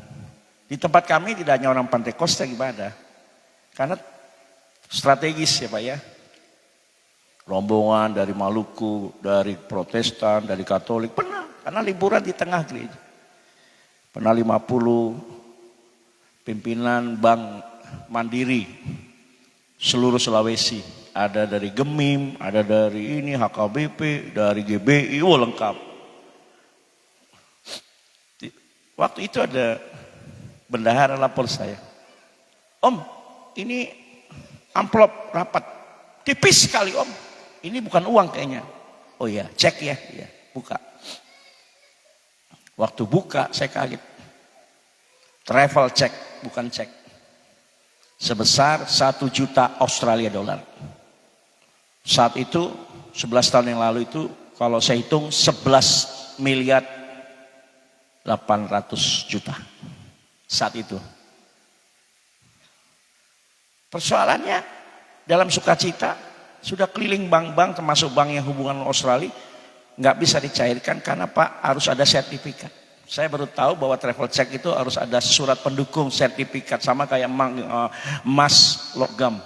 Di tempat kami tidak hanya orang Pantekosta ibadah. Karena strategis ya Pak ya. Rombongan dari Maluku, dari Protestan, dari Katolik. Pernah, karena liburan di tengah gereja. Pernah 50 pimpinan Bank Mandiri seluruh Sulawesi. Ada dari Gemim, ada dari ini HKBP, dari GBI, lengkap. Waktu itu ada bendahara lapor saya. Om, ini amplop rapat. Tipis sekali om. Ini bukan uang kayaknya. Oh iya, cek ya. Iya, buka. Waktu buka saya kaget. Travel check, bukan cek. Sebesar 1 juta Australia dolar. Saat itu 11 tahun yang lalu itu kalau saya hitung 11 miliar 800 juta. Saat itu. Persoalannya dalam sukacita sudah keliling bank-bank termasuk bank yang hubungan Australia nggak bisa dicairkan karena Pak harus ada sertifikat. Saya baru tahu bahwa travel check itu harus ada surat pendukung sertifikat sama kayak emas logam.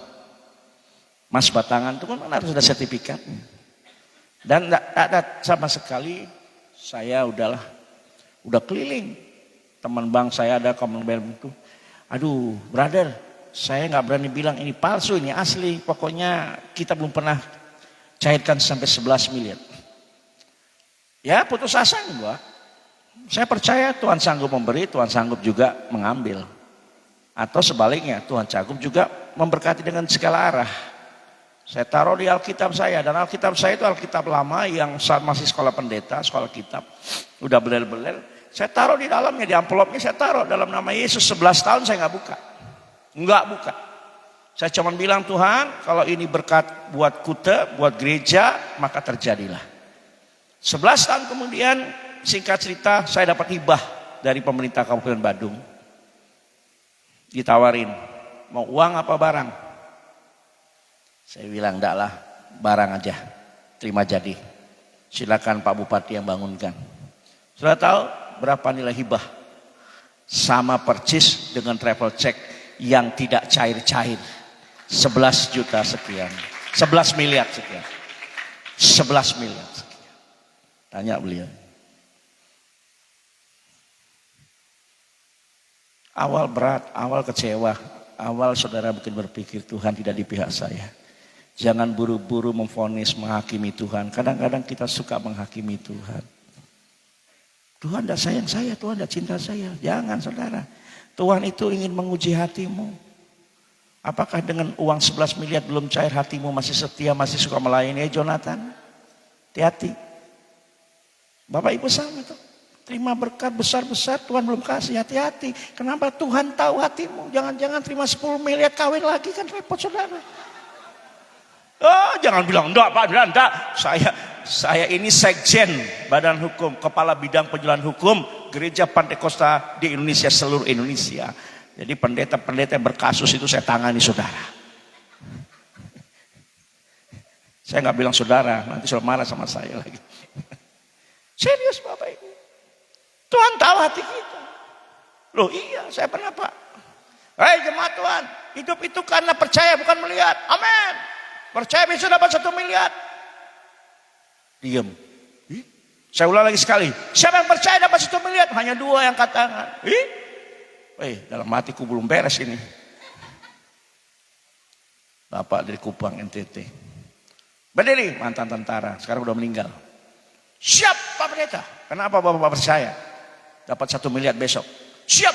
Emas batangan itu kan harus ada sertifikat. Dan tidak ada sama sekali saya udah keliling. Teman bank saya ada Commonwealth itu. Aduh brother, saya nggak berani bilang ini palsu, ini asli. Pokoknya kita belum pernah cairkan sampai 11 miliar. Ya putus asa enggak. Saya percaya Tuhan sanggup memberi, Tuhan sanggup juga mengambil. Atau sebaliknya Tuhan sanggup juga memberkati dengan segala arah. Saya taruh di Alkitab saya, dan Alkitab saya itu Alkitab lama yang saat masih sekolah pendeta, sekolah kitab. Udah beler-beler, saya taruh di dalamnya, di amplopnya saya taruh dalam nama Yesus. 11 tahun saya nggak buka. Nggak buka. Saya cuma bilang Tuhan, kalau ini berkat buat Kute, buat gereja, maka terjadilah. 11 tahun kemudian, singkat cerita, saya dapat hibah dari pemerintah Kabupaten Badung. Ditawarin, mau uang apa barang? Saya bilang, enggak lah, barang aja, terima jadi. Silakan Pak Bupati yang bangunkan. Sudah tahu berapa nilai hibah? Sama persis dengan travel check yang tidak cair-cair. 11 juta sekian. 11 miliar sekian. 11 miliar sekian. Tanya beliau. Awal berat, awal kecewa. Awal saudara mungkin berpikir Tuhan tidak di pihak saya. Jangan buru-buru memvonis, menghakimi Tuhan. Kadang-kadang kita suka menghakimi Tuhan. Tuhan tidak sayang saya, Tuhan tidak cinta saya. Jangan saudara. Tuhan itu ingin menguji hatimu. Apakah dengan uang 11 miliar belum cair hatimu masih setia, masih suka melayani? Jonathan, hati-hati. Bapak Ibu sama tuh. Terima berkat besar-besar Tuhan belum kasih, hati-hati. Kenapa? Tuhan tahu hatimu. Jangan-jangan terima 10 miliar kawin lagi kan repot saudara. Oh, jangan bilang enggak Pak, enggak. Saya ini sekjen Badan Hukum, Kepala Bidang Penjelasan Hukum Gereja Pantekosta di Indonesia, seluruh Indonesia. Jadi pendeta-pendeta yang berkasus itu saya tangani saudara. Saya nggak bilang saudara, nanti sudah marah sama saya lagi. Serius Bapak Ibu. Tuhan tahu hati kita. Loh iya, saya pernah Pak. Hei jemaat Tuhan, hidup itu karena percaya bukan melihat. Amin. Percaya bisa dapat 1 miliar. Diam. Saya ulang lagi sekali. Siapa yang percaya dapat 1 miliar? Hanya 2 yang angkat tangan. Dalam hatiku belum beres ini. Bapak dari Kupang NTT. Berdiri, mantan tentara. Sekarang udah meninggal. Siap Pak Pendeta. Kenapa Bapak percaya? Dapat 1 miliar besok. Siap.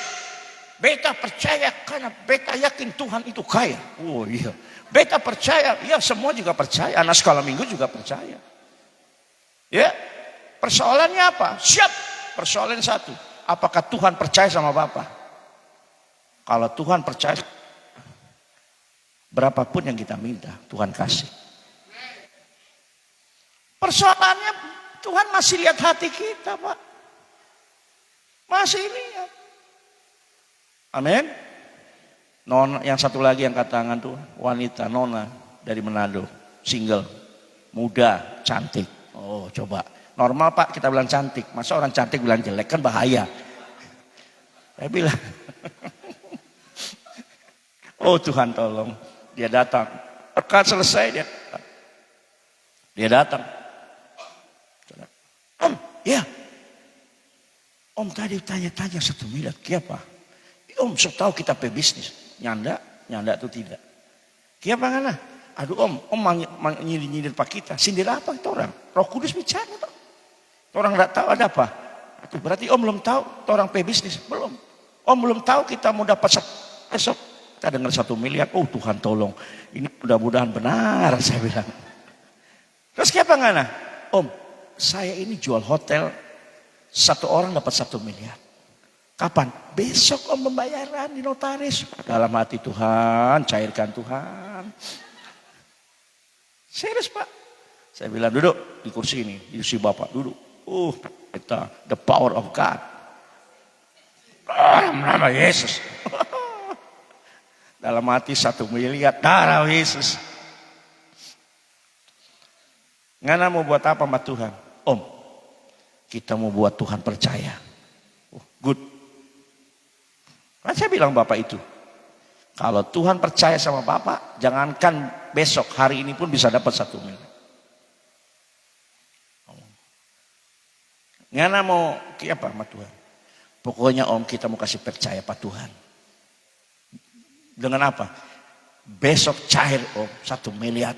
Beta percaya karena beta yakin Tuhan itu kaya. Oh iya. Beta percaya, ya semua juga percaya. Anak sekolah minggu juga percaya. Ya, persoalannya apa? Siap. Persoalan satu. Apakah Tuhan percaya sama Bapak? Kalau Tuhan percaya, berapapun yang kita minta, Tuhan kasih. Persoalannya Tuhan masih lihat hati kita, Pak. Masih lihat. Amin. Nona, yang satu lagi yang angkat tangan tuh wanita Nona dari Manado, single, muda, cantik. Oh coba, normal Pak kita bilang cantik, masa orang cantik bilang jelek kan bahaya. Saya bilang, oh Tuhan tolong, dia datang. Berkat selesai dia datang. Om, ya, Om tadi tanya-tanya 1 miliar, kenapa? Om, saya tahu kita pebisnis, nyanda itu tidak. Kenapa ngana? Aduh Om nyindir pak kita, sindir apa itu orang? Roh Kudus bicara toh. Orang nggak tahu ada apa? Itu berarti Om belum tahu orang pebisnis belum. Om belum tahu kita mau dapat esok kita dengar 1 miliar. Oh Tuhan tolong, ini mudah-mudahan benar saya bilang. Terus kenapa ngana? Om, saya ini jual hotel, 1 orang dapat 1 miliar. Kapan? Besok Om pembayaran di notaris. Dalam hati Tuhan, cairkan Tuhan. Serius Pak. Saya bilang duduk di kursi ini, di kursi Bapak duduk. Kita the power of God. Dalam nama Yesus. Dalam hati 1 miliar darah Yesus. Ngana mau buat apa sama Tuhan? Om, kita mau buat Tuhan percaya. Good. Kan saya bilang Bapak itu, kalau Tuhan percaya sama Bapak, jangankan besok, hari ini pun bisa dapat 1 miliar. Ngana mau apa sama Tuhan? Pokoknya Om kita mau kasih percaya Pak Tuhan. Dengan apa? Besok cair Om 1 miliar.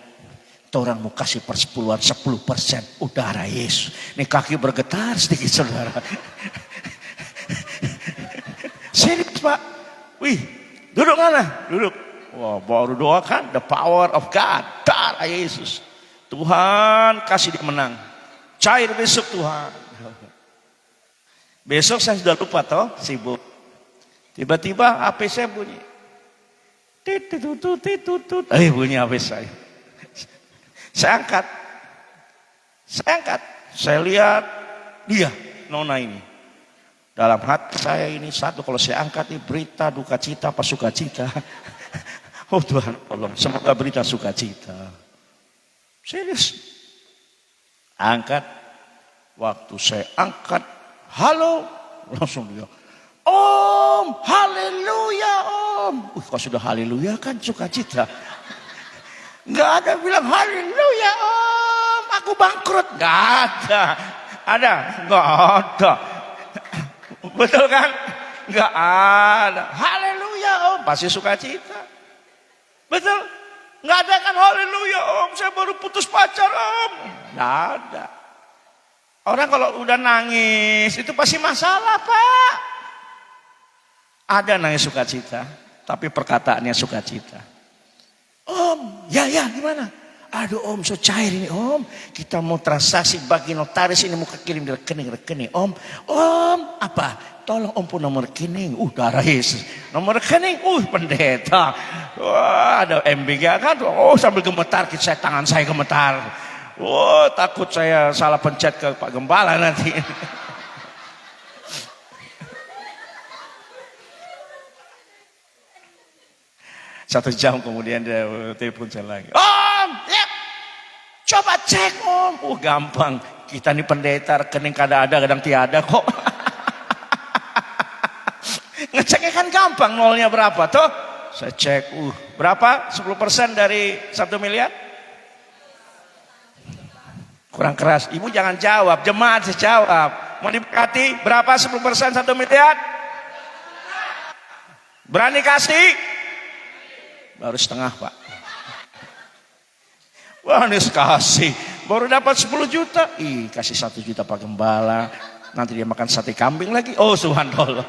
Orang mau kasih persepuluhan 10%. Udara Yesus. Ini kaki bergetar sedikit saudara. Serius Pak. Wih, duduk mana? Duduk. Wah, baru doakan the power of God. Darah Yesus. Tuhan kasih dia menang. Cair besok Tuhan. Besok saya sudah lupa toh, sibuk. Tiba-tiba HP saya bunyi. Titututututut. Bunyi HP saya. Saya angkat. Saya lihat dia, Nona ini. Dalam hati saya ini satu, kalau saya angkat ini berita duka cita apa sukacita. Oh Tuhan tolong, semoga berita sukacita. Serius. Angkat. Waktu saya angkat, halo, langsung dia. Om, haleluya Om. Kalau sudah haleluya kan sukacita. Nggak ada bilang haleluya Om, aku bangkrut. Nggak ada. Ada? Nggak ada. Betul kan? Nggak ada. Haleluya Om, pasti sukacita. Betul? Nggak ada kan haleluya Om, saya baru putus pacar Om. Nggak ada. Orang kalau udah nangis itu pasti masalah Pak. Ada nangis sukacita, tapi perkataannya sukacita. Om, ya gimana? Aduh Om, so cair ini Om. Kita mau transaksi bagi notaris ini mau kirim di rekening Om. Om, apa? Tolong Om pun nomor rekening. Darah Yesus. Nomor rekening, pendeta. Wah, ada MBG kan? Oh, sambil gemetar, tangan saya gemetar. Oh, takut saya salah pencet ke Pak Gembala nanti. 1 jam kemudian dia telepon saya lagi. Om, ya, coba cek Om. Gampang. Kita ini pendeta, rekening kadang ada, kadang tiada kok. Ngeceknya kan gampang, nolnya berapa toh? Saya cek, berapa? 10% dari 1 miliar? Kurang keras. Ibu jangan jawab, jemaat saya jawab. Mau diberkati, berapa 10% 1 miliar? Berani kasih? Baru setengah Pak. Wah ini kasih. Baru dapat 10 juta. Kasih 1 juta Pak Gembala. Nanti dia makan sate kambing lagi. Oh Tuhan tolong.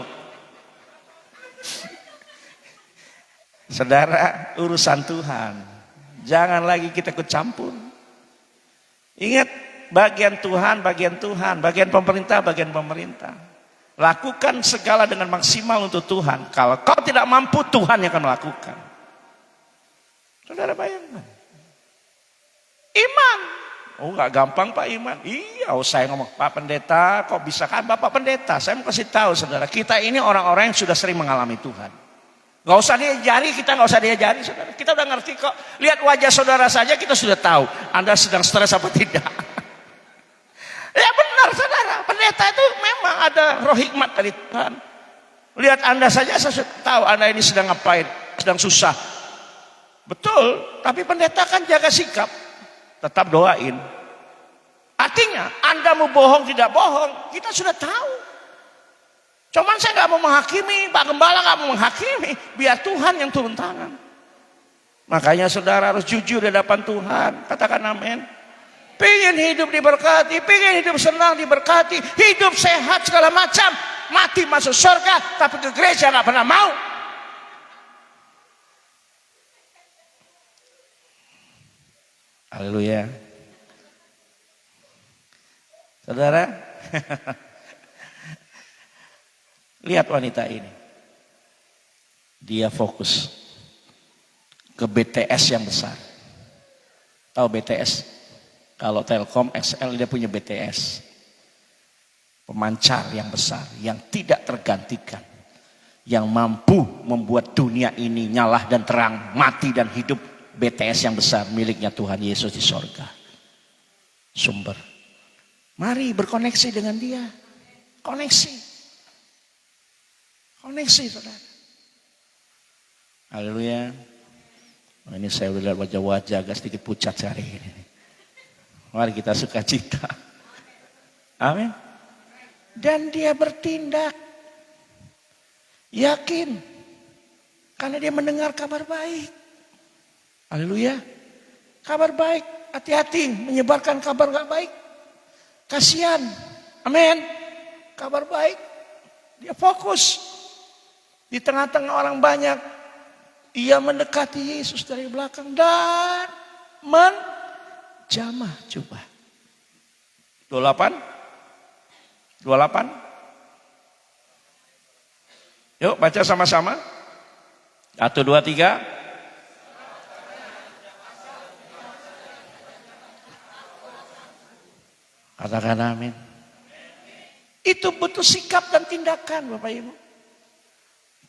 Saudara, urusan Tuhan. Jangan lagi kita ikut campur. Ingat, bagian Tuhan, bagian pemerintah. Lakukan segala dengan maksimal untuk Tuhan. Kalau kau tidak mampu, Tuhan yang akan melakukan. Saudara bayangkan. Iman. Oh, nggak gampang Pak iman. Iya, saya ngomong, Pak Pendeta, kok bisa kan Bapak Pendeta? Saya mau kasih tahu saudara, kita ini orang-orang yang sudah sering mengalami Tuhan. Gak usah diajari, kita gak usah diajari saudara. Kita udah ngerti kok. Lihat wajah saudara saja kita sudah tahu Anda sedang stres apa tidak. Ya benar saudara, pendeta itu memang ada roh hikmat dari Tuhan. Lihat Anda saja saya sudah tahu Anda ini sedang ngapain, sedang susah. Betul, tapi pendeta kan jaga sikap. Tetap doain. Artinya Anda mau bohong tidak bohong, kita sudah tahu. Cuman saya nggak mau menghakimi, Pak Gembala nggak mau menghakimi, biar Tuhan yang turun tangan. Makanya saudara harus jujur di hadapan Tuhan. Katakan amin. Pengen hidup diberkati, pengen hidup senang diberkati, hidup sehat segala macam, mati masuk surga, tapi ke gereja nggak pernah mau. Haleluya. Saudara, lihat wanita ini. Dia fokus ke BTS yang besar. Tahu BTS? Kalau Telkom XL dia punya BTS. Pemancar yang besar, yang tidak tergantikan. Yang mampu membuat dunia ini nyala dan terang, mati dan hidup. BTS yang besar miliknya Tuhan Yesus di sorga. Sumber. Mari berkoneksi dengan dia. Koneksi. Koneksi saudara. Haleluya. Nah, ini saya udah lihat wajah-wajah agak sedikit pucat hari ini. Mari kita sukacita. Amin. Dan dia bertindak. Yakin. Karena dia mendengar kabar baik. Haleluya. Kabar baik. Hati-hati menyebarkan kabar gak baik. Kasihan. Amin. Kabar baik. Dia fokus. Di tengah-tengah orang banyak. Ia mendekati Yesus dari belakang. Dan menjamah jubah. 28. 28. Yuk baca sama-sama. 1, 2, 3. Katakan amin. Itu butuh sikap dan tindakan Bapak Ibu.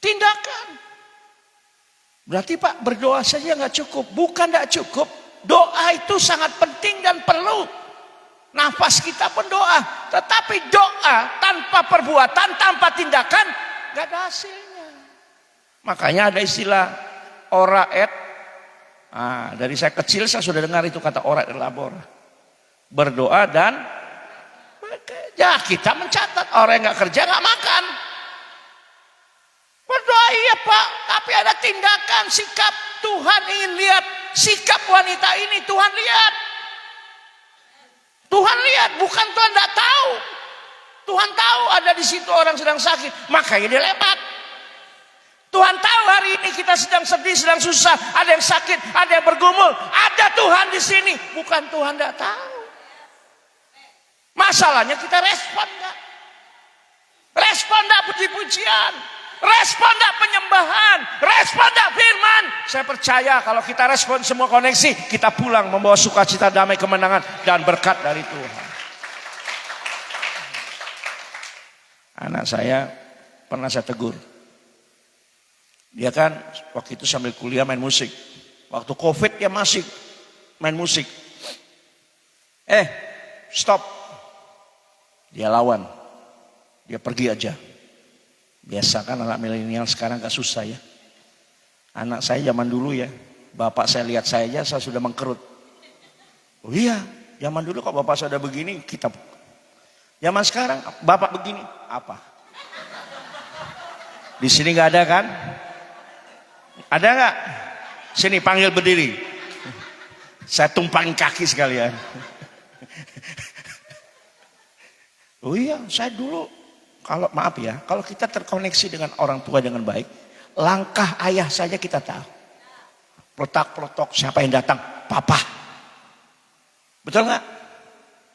Tindakan. Berarti Pak berdoa saja nggak cukup. Bukan nggak cukup. Doa itu sangat penting dan perlu. Nafas kita pun doa. Tetapi doa tanpa perbuatan, tanpa tindakan nggak ada hasilnya. Makanya ada istilah ora et. Nah, dari saya kecil saya sudah dengar itu kata ora et labora. Berdoa dan ya kita mencatat orang yang nggak kerja nggak makan. Berdoa iya Pak, tapi ada tindakan, sikap. Tuhan ingin lihat sikap wanita ini. Tuhan lihat. Tuhan lihat, bukan Tuhan tidak tahu. Tuhan tahu ada di situ orang sedang sakit, makanya dia lewat. Tuhan tahu hari ini kita sedang sedih, sedang susah, ada yang sakit, ada yang bergumul, ada Tuhan di sini. Bukan Tuhan tidak tahu. Masalahnya kita respon enggak? Respon enggak puji-pujian? Respon enggak penyembahan? Respon enggak firman? Saya percaya kalau kita respon semua koneksi, kita pulang membawa sukacita, damai, kemenangan dan berkat dari Tuhan. Anak saya pernah saya tegur. Dia kan waktu itu sambil kuliah main musik. Waktu COVID dia masih main musik. Stop. Dia lawan. Dia pergi aja. Biasa kan anak milenial sekarang gak susah ya. Anak saya zaman dulu ya. Bapak saya lihat saya aja saya sudah mengkerut. Oh iya. Zaman dulu kok bapak saya udah begini. Kita. Zaman sekarang bapak begini. Apa? Di sini gak ada kan? Ada gak? Sini panggil berdiri. Saya tumpangin kaki sekalian. Oh iya, saya dulu Kalau maaf ya, kalau kita terkoneksi dengan orang tua dengan baik, langkah ayah saja kita tahu. Peletak-peletok siapa yang datang? Papa. Betul nggak?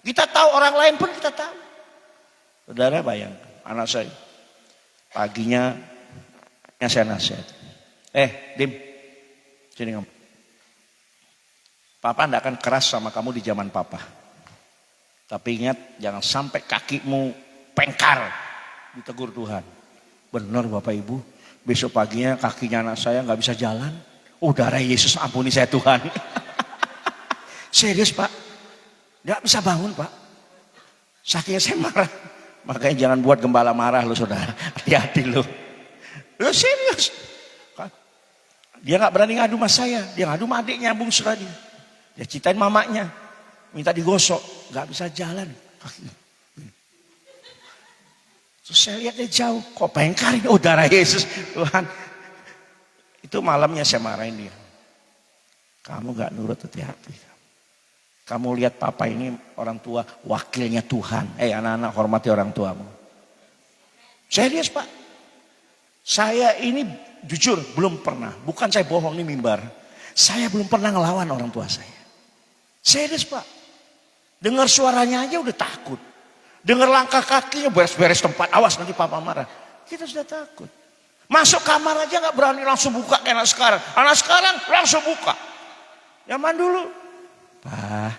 Kita tahu, orang lain pun kita tahu. Saudara bayangkan, anak saya paginya saya nasihat. Dim, sini kamu. Papa tidak akan keras sama kamu di zaman papa. Tapi ingat, jangan sampai kakimu pengkar, ditegur Tuhan. Benar Bapak Ibu, besok paginya kakinya anak saya nggak bisa jalan. Oh darah Yesus ampuni saya Tuhan. Serius Pak, nggak bisa bangun Pak. Saking saya marah. Makanya jangan buat gembala marah lo saudara. Hati-hati lo. Lo serius. Dia nggak berani ngadu sama saya. Dia ngadu sama adiknya bungsu tadi. Dia ceritain mamanya. Minta digosok. Nggak bisa jalan. Terus saya lihat dia jauh. Kok pengkarin. Oh darah Yesus. Tuhan. Itu malamnya saya marahin dia. Kamu nggak nurut, hati-hati. Kamu lihat papa ini orang tua, wakilnya Tuhan. Anak-anak hormati orang tuamu. Serius Pak. Saya ini jujur belum pernah. Bukan saya bohong nih mimbar. Saya belum pernah ngelawan orang tua saya. Serius Pak. Dengar suaranya aja udah takut. Dengar langkah kakinya beres-beres tempat. Awas nanti papa marah. Kita sudah takut. Masuk kamar aja gak berani langsung buka kayak anak sekarang. Anak sekarang langsung buka. Zaman dulu. Pak.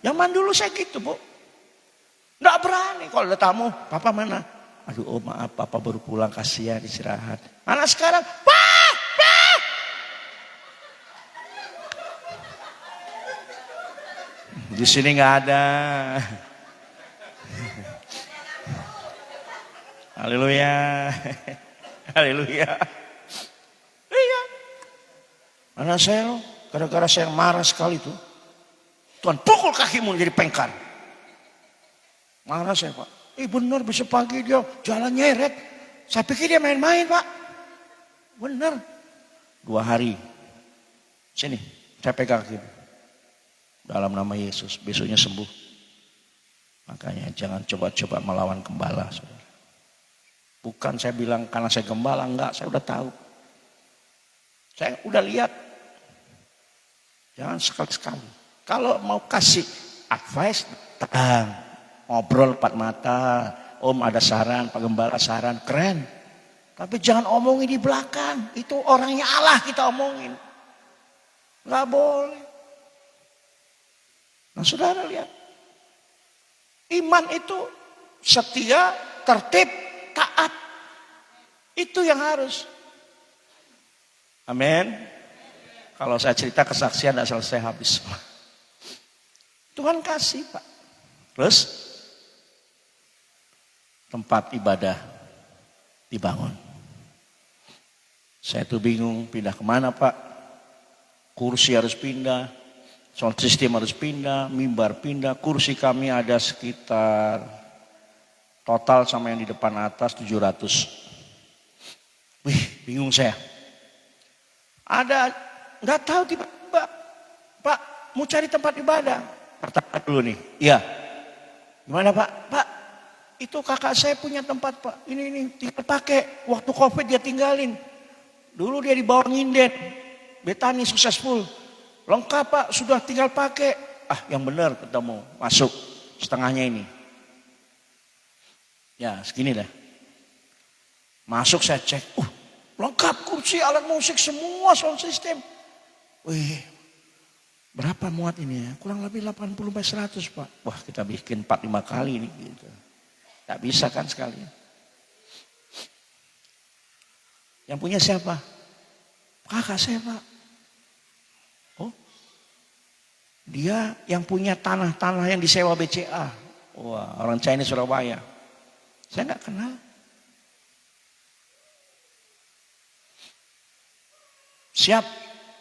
Zaman dulu saya gitu Bu. Gak berani kalau ada tamu. Papa mana? Aduh maaf papa baru pulang, kasihan istirahat. Anak sekarang. Pak. Di sini gak ada. Haleluya. Haleluya. Iya. Anak saya loh. Gara-gara saya marah sekali tuh. Tuhan pukul kakimu jadi pengkar. Marah saya Pak. Benar besok pagi dia jalan nyeret. Saya pikir dia main-main Pak. Benar. 2 hari. Sini saya pegang kaki. Dalam nama Yesus besoknya sembuh. Makanya jangan coba-coba melawan gembala. Saudara. Bukan saya bilang karena saya gembala. Enggak, saya udah tahu. Saya udah lihat. Jangan sekali-sekali. Kalau mau kasih advice, tenang. Ngobrol 4 mata. Om ada saran, Pak Gembala saran, keren. Tapi jangan omongin di belakang. Itu orangnya Allah kita omongin. Gak boleh. Nah saudara lihat. Iman itu setia, tertib, taat. Itu yang harus. Amin. Kalau saya cerita kesaksian tidak selesai habis. Tuhan kasih Pak. Terus tempat ibadah dibangun. Saya tuh bingung pindah kemana Pak. Kursi harus pindah. Sound system harus pindah. Mimbar pindah. Kursi kami ada sekitar total sama yang di depan atas 700. Wih bingung saya. Ada nggak tahu tiba-tiba Pak mau cari tempat ibadah. Pertanyaan dulu nih. Iya. Gimana Pak? Pak itu kakak saya punya tempat Pak. Ini tinggal pakai. Waktu COVID dia tinggalin. Dulu dia di bawah nginden. Betani successful. Lengkap Pak sudah tinggal pakai. Yang benar ketemu. Masuk setengahnya ini. Ya segini dah. Masuk saya cek. Lengkap kursi, alat musik, semua sound system. Wih, berapa muat ini ya? Kurang lebih 80-100 Pak. Wah kita bikin 4-5 kali ini. Gitu. Tak bisa kan sekali. Yang punya siapa? Kakak saya Pak. Oh, dia yang punya tanah-tanah yang disewa BCA. Wah orang Chinese Surabaya. Saya nggak kenal. Siap,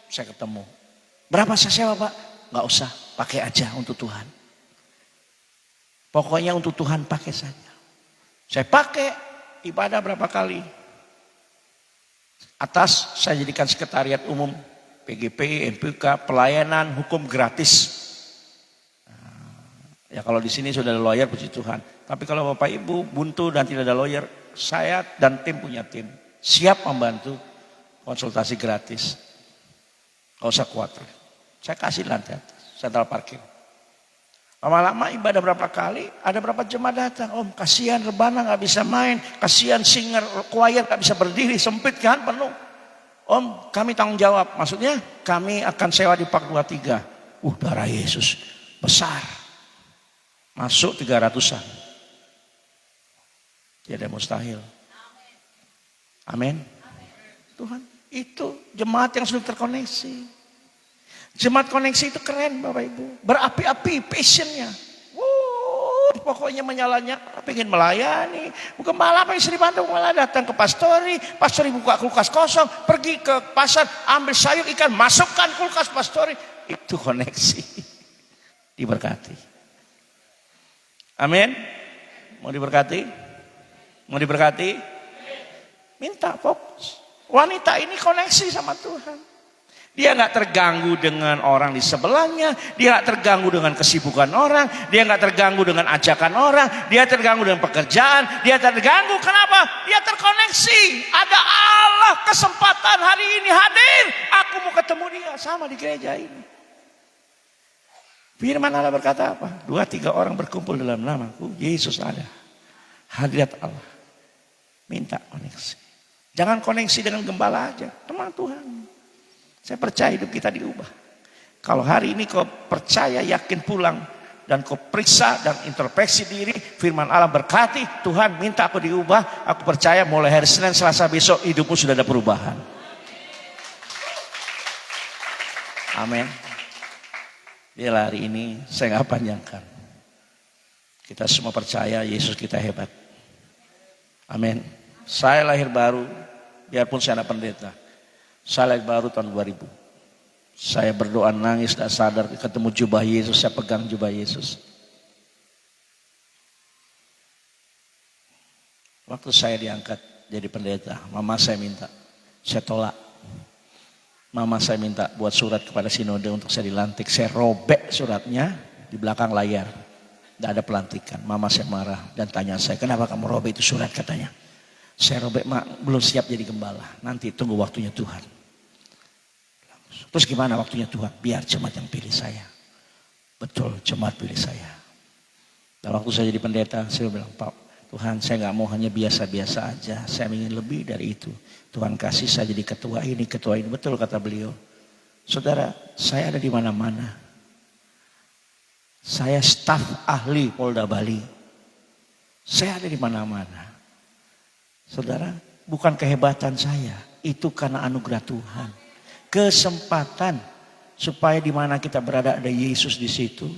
saya ketemu. Berapa saya sewa Pak? Nggak usah, pakai aja untuk Tuhan. Pokoknya untuk Tuhan pakai saja. Saya pakai ibadah berapa kali. Atas saya jadikan sekretariat umum PGP, MPK, pelayanan hukum gratis. Ya kalau di sini sudah ada lawyer, puji Tuhan. Tapi kalau Bapak Ibu buntu dan tidak ada lawyer, saya dan tim punya tim. Siap membantu konsultasi gratis. Gak usah khawatir. Saya kasih lantai atas, sentral parkir. Lama-lama ibadah berapa kali, ada berapa jemaat datang. Om, kasihan rebana gak bisa main. Kasihan singer, choir gak bisa berdiri, sempit kan, penuh. Om, kami tanggung jawab. Maksudnya kami akan sewa di Pak 23. Darah Yesus besar. Masuk 300-an. Tidak mustahil. Amin. Tuhan, itu jemaat yang sudah terkoneksi. Jemaat koneksi itu keren Bapak Ibu. Berapi-api passionnya. Pokoknya menyalanya, pengen melayani. Bukan malah apa yang sering bantu, malah datang ke pastori. Pastori buka kulkas kosong, pergi ke pasar, ambil sayur ikan, masukkan kulkas pastori. Itu koneksi. Diberkati. Amin. Mau diberkati? Mau diberkati? Minta fokus. Wanita ini koneksi sama Tuhan. Dia nggak terganggu dengan orang di sebelahnya. Dia nggak terganggu dengan kesibukan orang. Dia nggak terganggu dengan ajakan orang. Dia terganggu dengan pekerjaan. Dia terganggu. Kenapa? Dia terkoneksi. Ada Allah kesempatan hari ini hadir. Aku mau ketemu dia sama di gereja ini. Firman Allah berkata apa? 2-3 orang berkumpul dalam namaku, Yesus ada. Hadirat Allah. Minta koneksi. Jangan koneksi dengan gembala aja. Teman Tuhan. Saya percaya hidup kita diubah. Kalau hari ini kau percaya, yakin pulang. Dan kau periksa dan introspeksi diri. Firman Allah berkati. Tuhan minta aku diubah. Aku percaya mulai hari Senin, Selasa besok hidupmu sudah ada perubahan. Amin. Biarlah hari ini saya nggak panjangkan. Kita semua percaya Yesus kita hebat. Amin. Saya lahir baru, biarpun saya anak pendeta. Saya lahir baru tahun 2000. Saya berdoa nangis dan sadar ketemu jubah Yesus, saya pegang jubah Yesus. Waktu saya diangkat jadi pendeta, mama saya minta, saya tolak. Mama saya minta buat surat kepada sinode untuk saya dilantik. Saya robek suratnya di belakang layar. Tidak ada pelantikan. Mama saya marah dan tanya saya, kenapa kamu robek itu surat katanya. Saya robek, mak belum siap jadi gembala. Nanti tunggu waktunya Tuhan. Terus gimana waktunya Tuhan? Biar jemaat yang pilih saya. Betul, jemaat pilih saya. Dan waktu saya jadi pendeta, saya bilang, Pak, Tuhan saya nggak mau hanya biasa-biasa aja. Saya ingin lebih dari itu. Tuhan kasih saya jadi ketua ini, ketua ini. Betul kata beliau. Saudara, saya ada di mana-mana. Saya staf ahli Polda Bali. Saya ada di mana-mana. Saudara, bukan kehebatan saya. Itu karena anugerah Tuhan. Kesempatan supaya di mana kita berada ada Yesus di situ.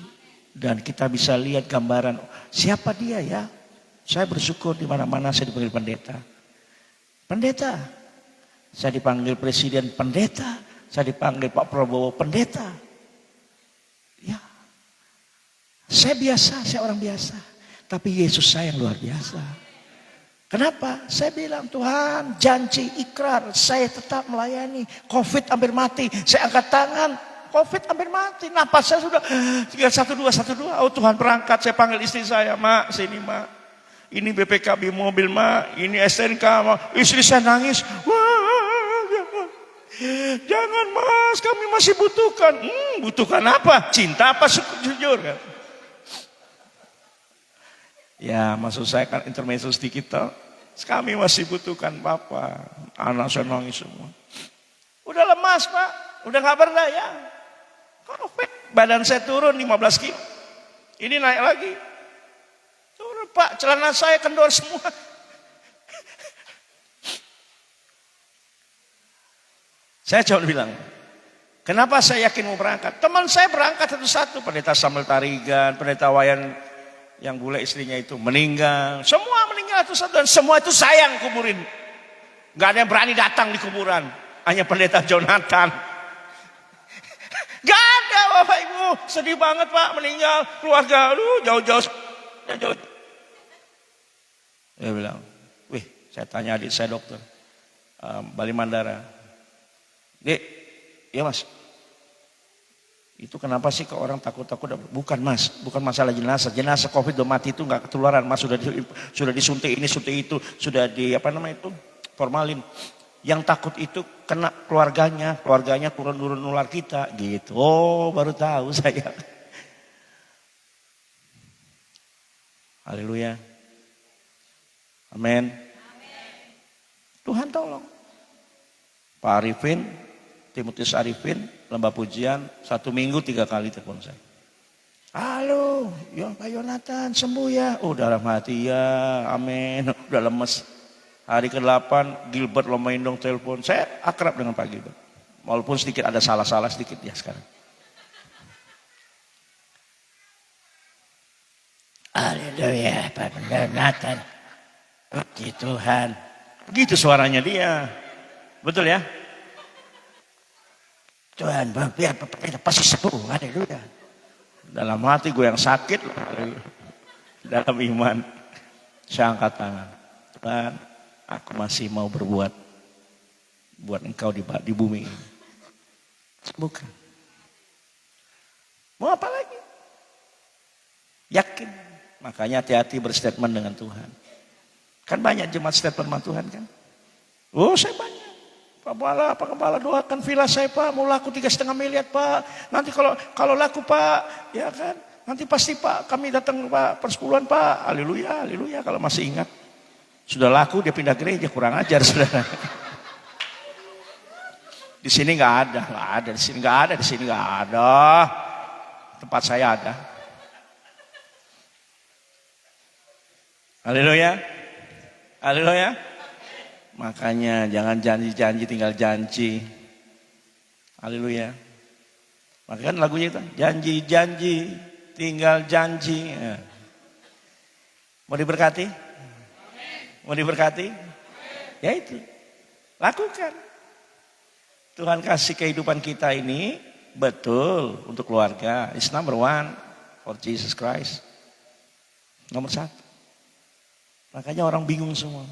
Dan kita bisa lihat gambaran siapa dia ya. Saya bersyukur di mana-mana saya dipanggil pendeta. Pendeta. Saya dipanggil presiden pendeta. Saya dipanggil Pak Prabowo pendeta. Ya. Saya biasa, saya orang biasa. Tapi Yesus saya yang luar biasa. Kenapa? Saya bilang Tuhan janji ikrar saya tetap melayani. Covid hampir mati. Saya angkat tangan. Covid hampir mati. Napas saya sudah 12. Oh Tuhan berangkat. Saya panggil istri saya. Mak sini mak. Ini BPKB mobil mak, ini STNK mak. Istri saya nangis. Wah, jangan mas, kami masih butuhkan. Butuhkan apa? Cinta apa jujur kan? Ya maksud saya kan intermezzo sedikit toh. Kami masih butuhkan Bapak. Anak saya nangis semua. Udah lemas pak, udah gak berdaya. Covid, badan saya turun 15 kilo. Ini naik lagi. Turun pak, celana saya kendor semua. Saya cuma bilang, kenapa saya yakin mau berangkat? Teman saya berangkat satu-satu. Pendeta Samuel Tarigan, pendeta Wayan yang bule istrinya itu meninggal. Semua meninggal satu-satu dan semua itu saya yang kuburin. Gak ada yang berani datang di kuburan. Hanya pendeta Jonathan. Gak ada Bapak Ibu. Sedih banget Pak meninggal. Keluarga jauh-jauh. Dia bilang, wih saya tanya adik saya dokter. Bali Mandara. Dek, ya mas. Itu kenapa sih kok orang takut-takut? Bukan mas, bukan masalah jenazah. Jenazah COVID udah mati itu nggak ketularan mas. Sudah disuntik ini, suntik itu, sudah di apa namanya itu formalin. Yang takut itu kena keluarganya turun nular kita gitu. Oh baru tahu saya. Haleluya. Amin. Tuhan tolong. Pak Arifin, Timotius Arifin, lembah pujian, 1 minggu 3 kali telepon saya. Halo, Pak Yonatan sembuh ya? Oh dalam hati ya, amin. Udah lemes. Hari ke-8 Gilbert Lomaindong telepon. Saya akrab dengan Pak Gilbert. Walaupun sedikit ada salah-salah sedikit ya sekarang. Haleluya, Pak Yonatan. Puji Tuhan. Begitu suaranya dia. Betul ya? Tuhan, biar kita pasti sembuh. Haleluya. Dalam hati gue yang sakit, dalam iman, saya angkat tangan. Tuhan, aku masih mau berbuat buat engkau di bumi ini. Bukan. Mau apa lagi? Yakin. Makanya hati-hati berstatement dengan Tuhan. Kan banyak jemaat statement dengan Tuhan kan? Oh saya banyak. Pak Kepala doakan villa saya Pak, mau laku 3,5 miliar Pak. Nanti kalau laku Pak, ya kan? Nanti pasti Pak, kami datang Pak persepuluhan Pak. Haleluya, haleluya. Kalau masih ingat, sudah laku dia pindah gereja, kurang ajar saudara. Di sini nggak ada, di sini nggak ada. Tempat saya ada. Haleluya, haleluya. Makanya jangan janji-janji tinggal janji. Haleluya. Makanya kan lagunya itu janji-janji tinggal janji. Ya. Mau diberkati? Mau diberkati? Ya itu. Lakukan. Tuhan kasih kehidupan kita ini betul untuk keluarga. It's number 1 for Jesus Christ. Nomor 1. Makanya orang bingung semua.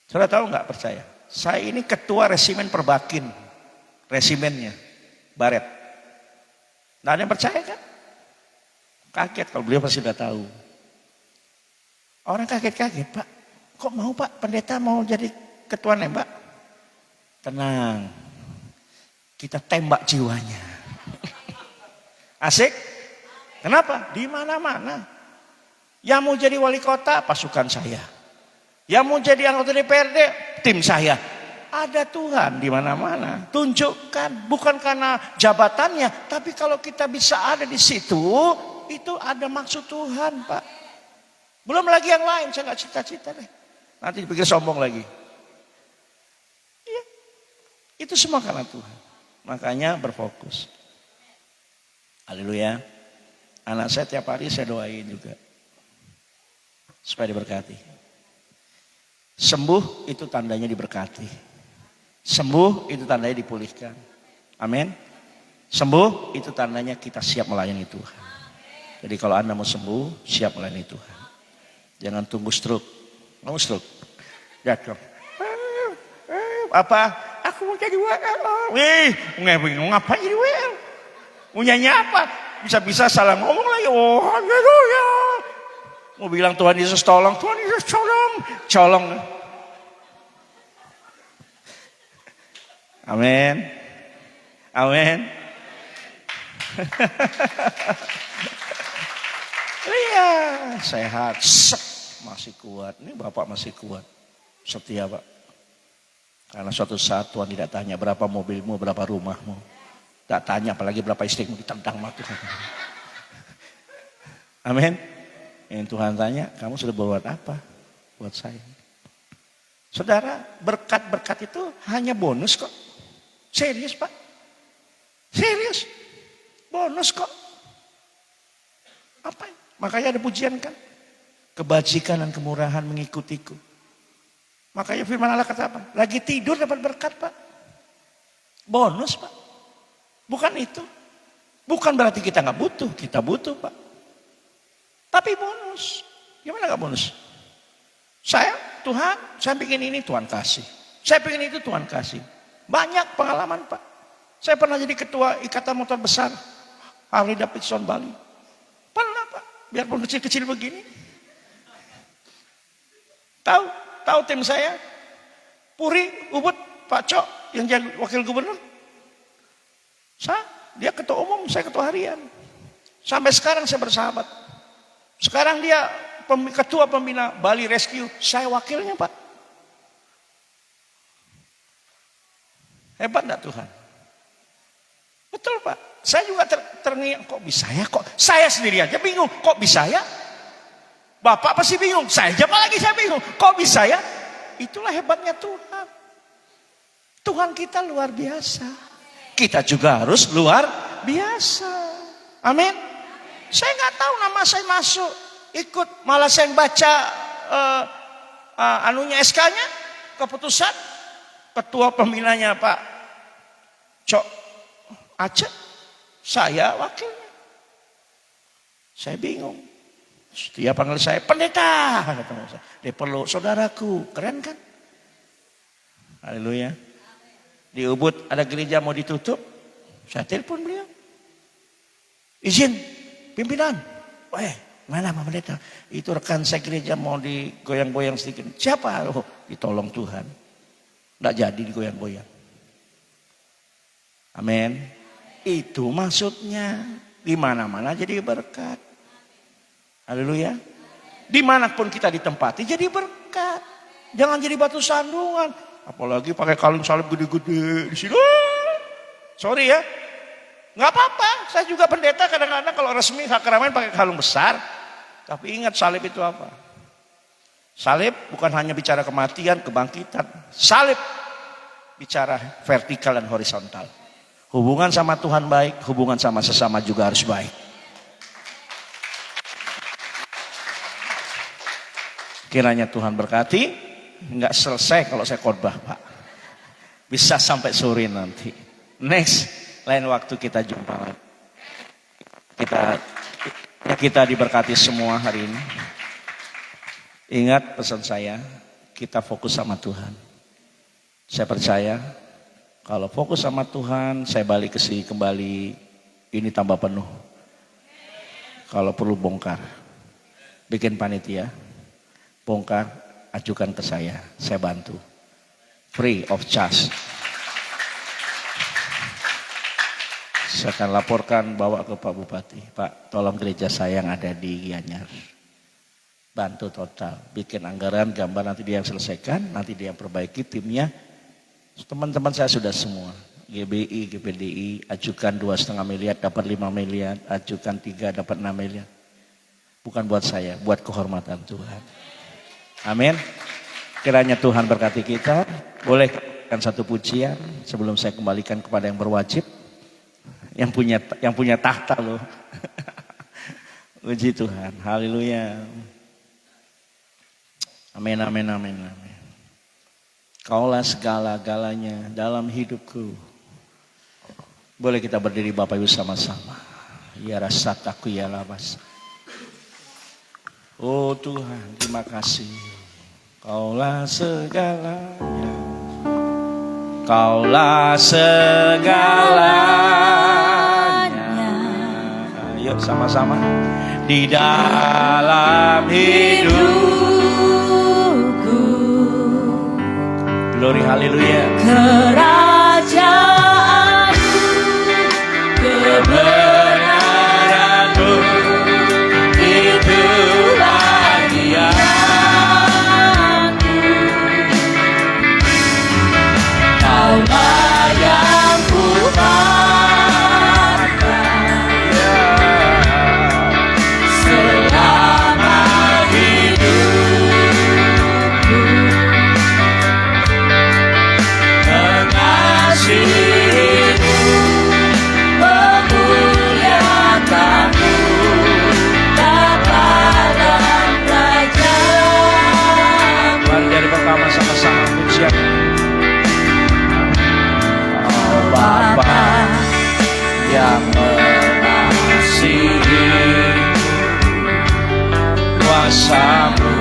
Saudara tahu nggak percaya? Saya ini ketua resimen Perbakin. Resimennya. Baret. Nggak ada yang percaya kan? Kaget kalau beliau pasti sudah tahu. Orang kaget-kaget, Pak. Kok mau Pak? Pendeta mau jadi ketua nembak? Tenang. Kita tembak jiwanya. Asik? Kenapa? Di mana-mana. Yang mau jadi wali kota, pasukan saya. Yang mau jadi anggota DPRD, tim saya. Ada Tuhan di mana-mana. Tunjukkan, bukan karena jabatannya, tapi kalau kita bisa ada di situ, itu ada maksud Tuhan, Pak. Belum lagi yang lain, saya nggak cita-cita deh. Nanti dipikir sombong lagi. Iya, itu semua karena Tuhan. Makanya berfokus. Haleluya. Anak saya tiap hari saya doain juga. Supaya diberkati. Sembuh itu tandanya diberkati. Sembuh itu tandanya dipulihkan. Amin. Sembuh itu tandanya kita siap melayani Tuhan. Jadi kalau Anda mau sembuh, siap melayani Tuhan. Jangan tunggu stroke. Mau stroke? Jatuh. Apa? Aku mau jadi WL. Wih, ngapain jadi WL? Mau nyanyi apa? Bisa-bisa salah ngomong lagi. Oh, haleluya. Mau bilang Tuhan Yesus tolong, Tuhan Yesus tolong, colong. Amin, amin. Iya, sehat, masih kuat. Ini Bapak masih kuat, setia Pak. Karena suatu saat Tuhan tidak tanya berapa mobilmu, berapa rumahmu. Tak tanya apalagi berapa istrimu ditendang mati. Amin. Yang Tuhan tanya, kamu sudah berbuat apa buat saya? Saudara, berkat-berkat itu hanya bonus kok. Serius Pak. Serius. Bonus kok. Apa? Makanya ada pujian kan. Kebajikan dan kemurahan mengikutiku. Makanya firman Allah kata apa? Lagi tidur dapat berkat Pak. Bonus Pak. Bukan itu. Bukan berarti kita nggak butuh. Kita butuh Pak. Tapi bonus. Gimana gak bonus? Tuhan, saya bikin ini Tuhan kasih. Saya bikin itu Tuhan kasih. Banyak pengalaman Pak. Saya pernah jadi ketua ikatan motor besar. Harley Davidson Bali. Pernah Pak, biarpun kecil-kecil begini. Tahu tim saya? Puri, Ubud, Pak Cok yang jadi wakil gubernur. Dia ketua umum, saya ketua harian. Sampai sekarang saya bersahabat. Sekarang dia ketua pembina Bali Rescue, saya wakilnya Pak. Hebat enggak Tuhan? Betul Pak. Saya juga terngiang, kok bisa ya? Kok saya sendiri aja bingung, kok bisa ya? Bapak pasti bingung, saya bingung, kok bisa ya? Itulah hebatnya Tuhan. Tuhan kita luar biasa. Kita juga harus luar biasa. Amin. Saya nggak tahu nama saya masuk, ikut, malah saya baca SK-nya, keputusan ketua pembinanya Pak Cok Aceh, saya wakilnya. Saya bingung. Dia panggil saya pendeta, dia perlu saudaraku, keren kan? Haleluya. Di Ubud ada gereja mau ditutup, saya telepon beliau. Izin pimpinan, mana Pak Pendeta? Itu rekan saya gereja mau digoyang-goyang sedikit. Siapa? Oh, ditolong Tuhan. Nggak jadi digoyang-goyang. Amin. Itu maksudnya. Di mana-mana jadi berkat. Haleluya. Dimanapun kita ditempati jadi berkat. Jangan jadi batu sandungan. Apalagi pakai kalung salib gede-gede di sini. Sorry ya. Nggak apa-apa. Saya juga pendeta kadang-kadang kalau resmi sakramen pakai kalung besar. Tapi ingat salib itu apa? Salib bukan hanya bicara kematian, kebangkitan. Salib bicara vertikal dan horizontal. Hubungan sama Tuhan baik, hubungan sama sesama juga harus baik. Kiranya Tuhan berkati, nggak selesai kalau saya khotbah Pak. Bisa sampai sore nanti. Next, lain waktu kita jumpa lagi. Kita diberkati semua hari ini. Ingat pesan saya, kita fokus sama Tuhan. Saya percaya, kalau fokus sama Tuhan, saya balik ke sini kembali, ini tambah penuh. Kalau perlu bongkar, bikin panitia, bongkar, ajukan ke saya bantu. Free of charge. Saya akan laporkan, bawa ke Pak Bupati. Pak, tolong gereja saya yang ada di Gianyar. Bantu total, bikin anggaran, gambar, nanti dia yang selesaikan, nanti dia yang perbaiki timnya. Teman-teman saya sudah semua. GBI, GPDI, ajukan 2,5 miliar, dapat 5 miliar. Ajukan 3, dapat 6 miliar. Bukan buat saya, buat kehormatan Tuhan. Amin. Kiranya Tuhan berkati kita. Boleh kan satu pujian sebelum saya kembalikan kepada yang berwajib. Yang punya tahta loh. Puji Tuhan. Haleluya. Amin, amin, amin, amin. Kaulah segala-galanya dalam hidupku. Boleh kita berdiri Bapak Ibu sama-sama. Ya rasataku ya labas. Oh Tuhan, terima kasih. Kaulah segalanya. Kaulah segalanya. Ayo sama-sama. Di dalam hidupku. Glory haleluya. Kerajaanmu, kebenaranmu, itulah dianku. Kaulah yang kuharapkan selama hidupku. Mengasihimu, memuliakanmu, dalam kerajaan. Mari dari pertama sama-sama pujian. Oh Bapa yang mengasihi, kuasa-Mu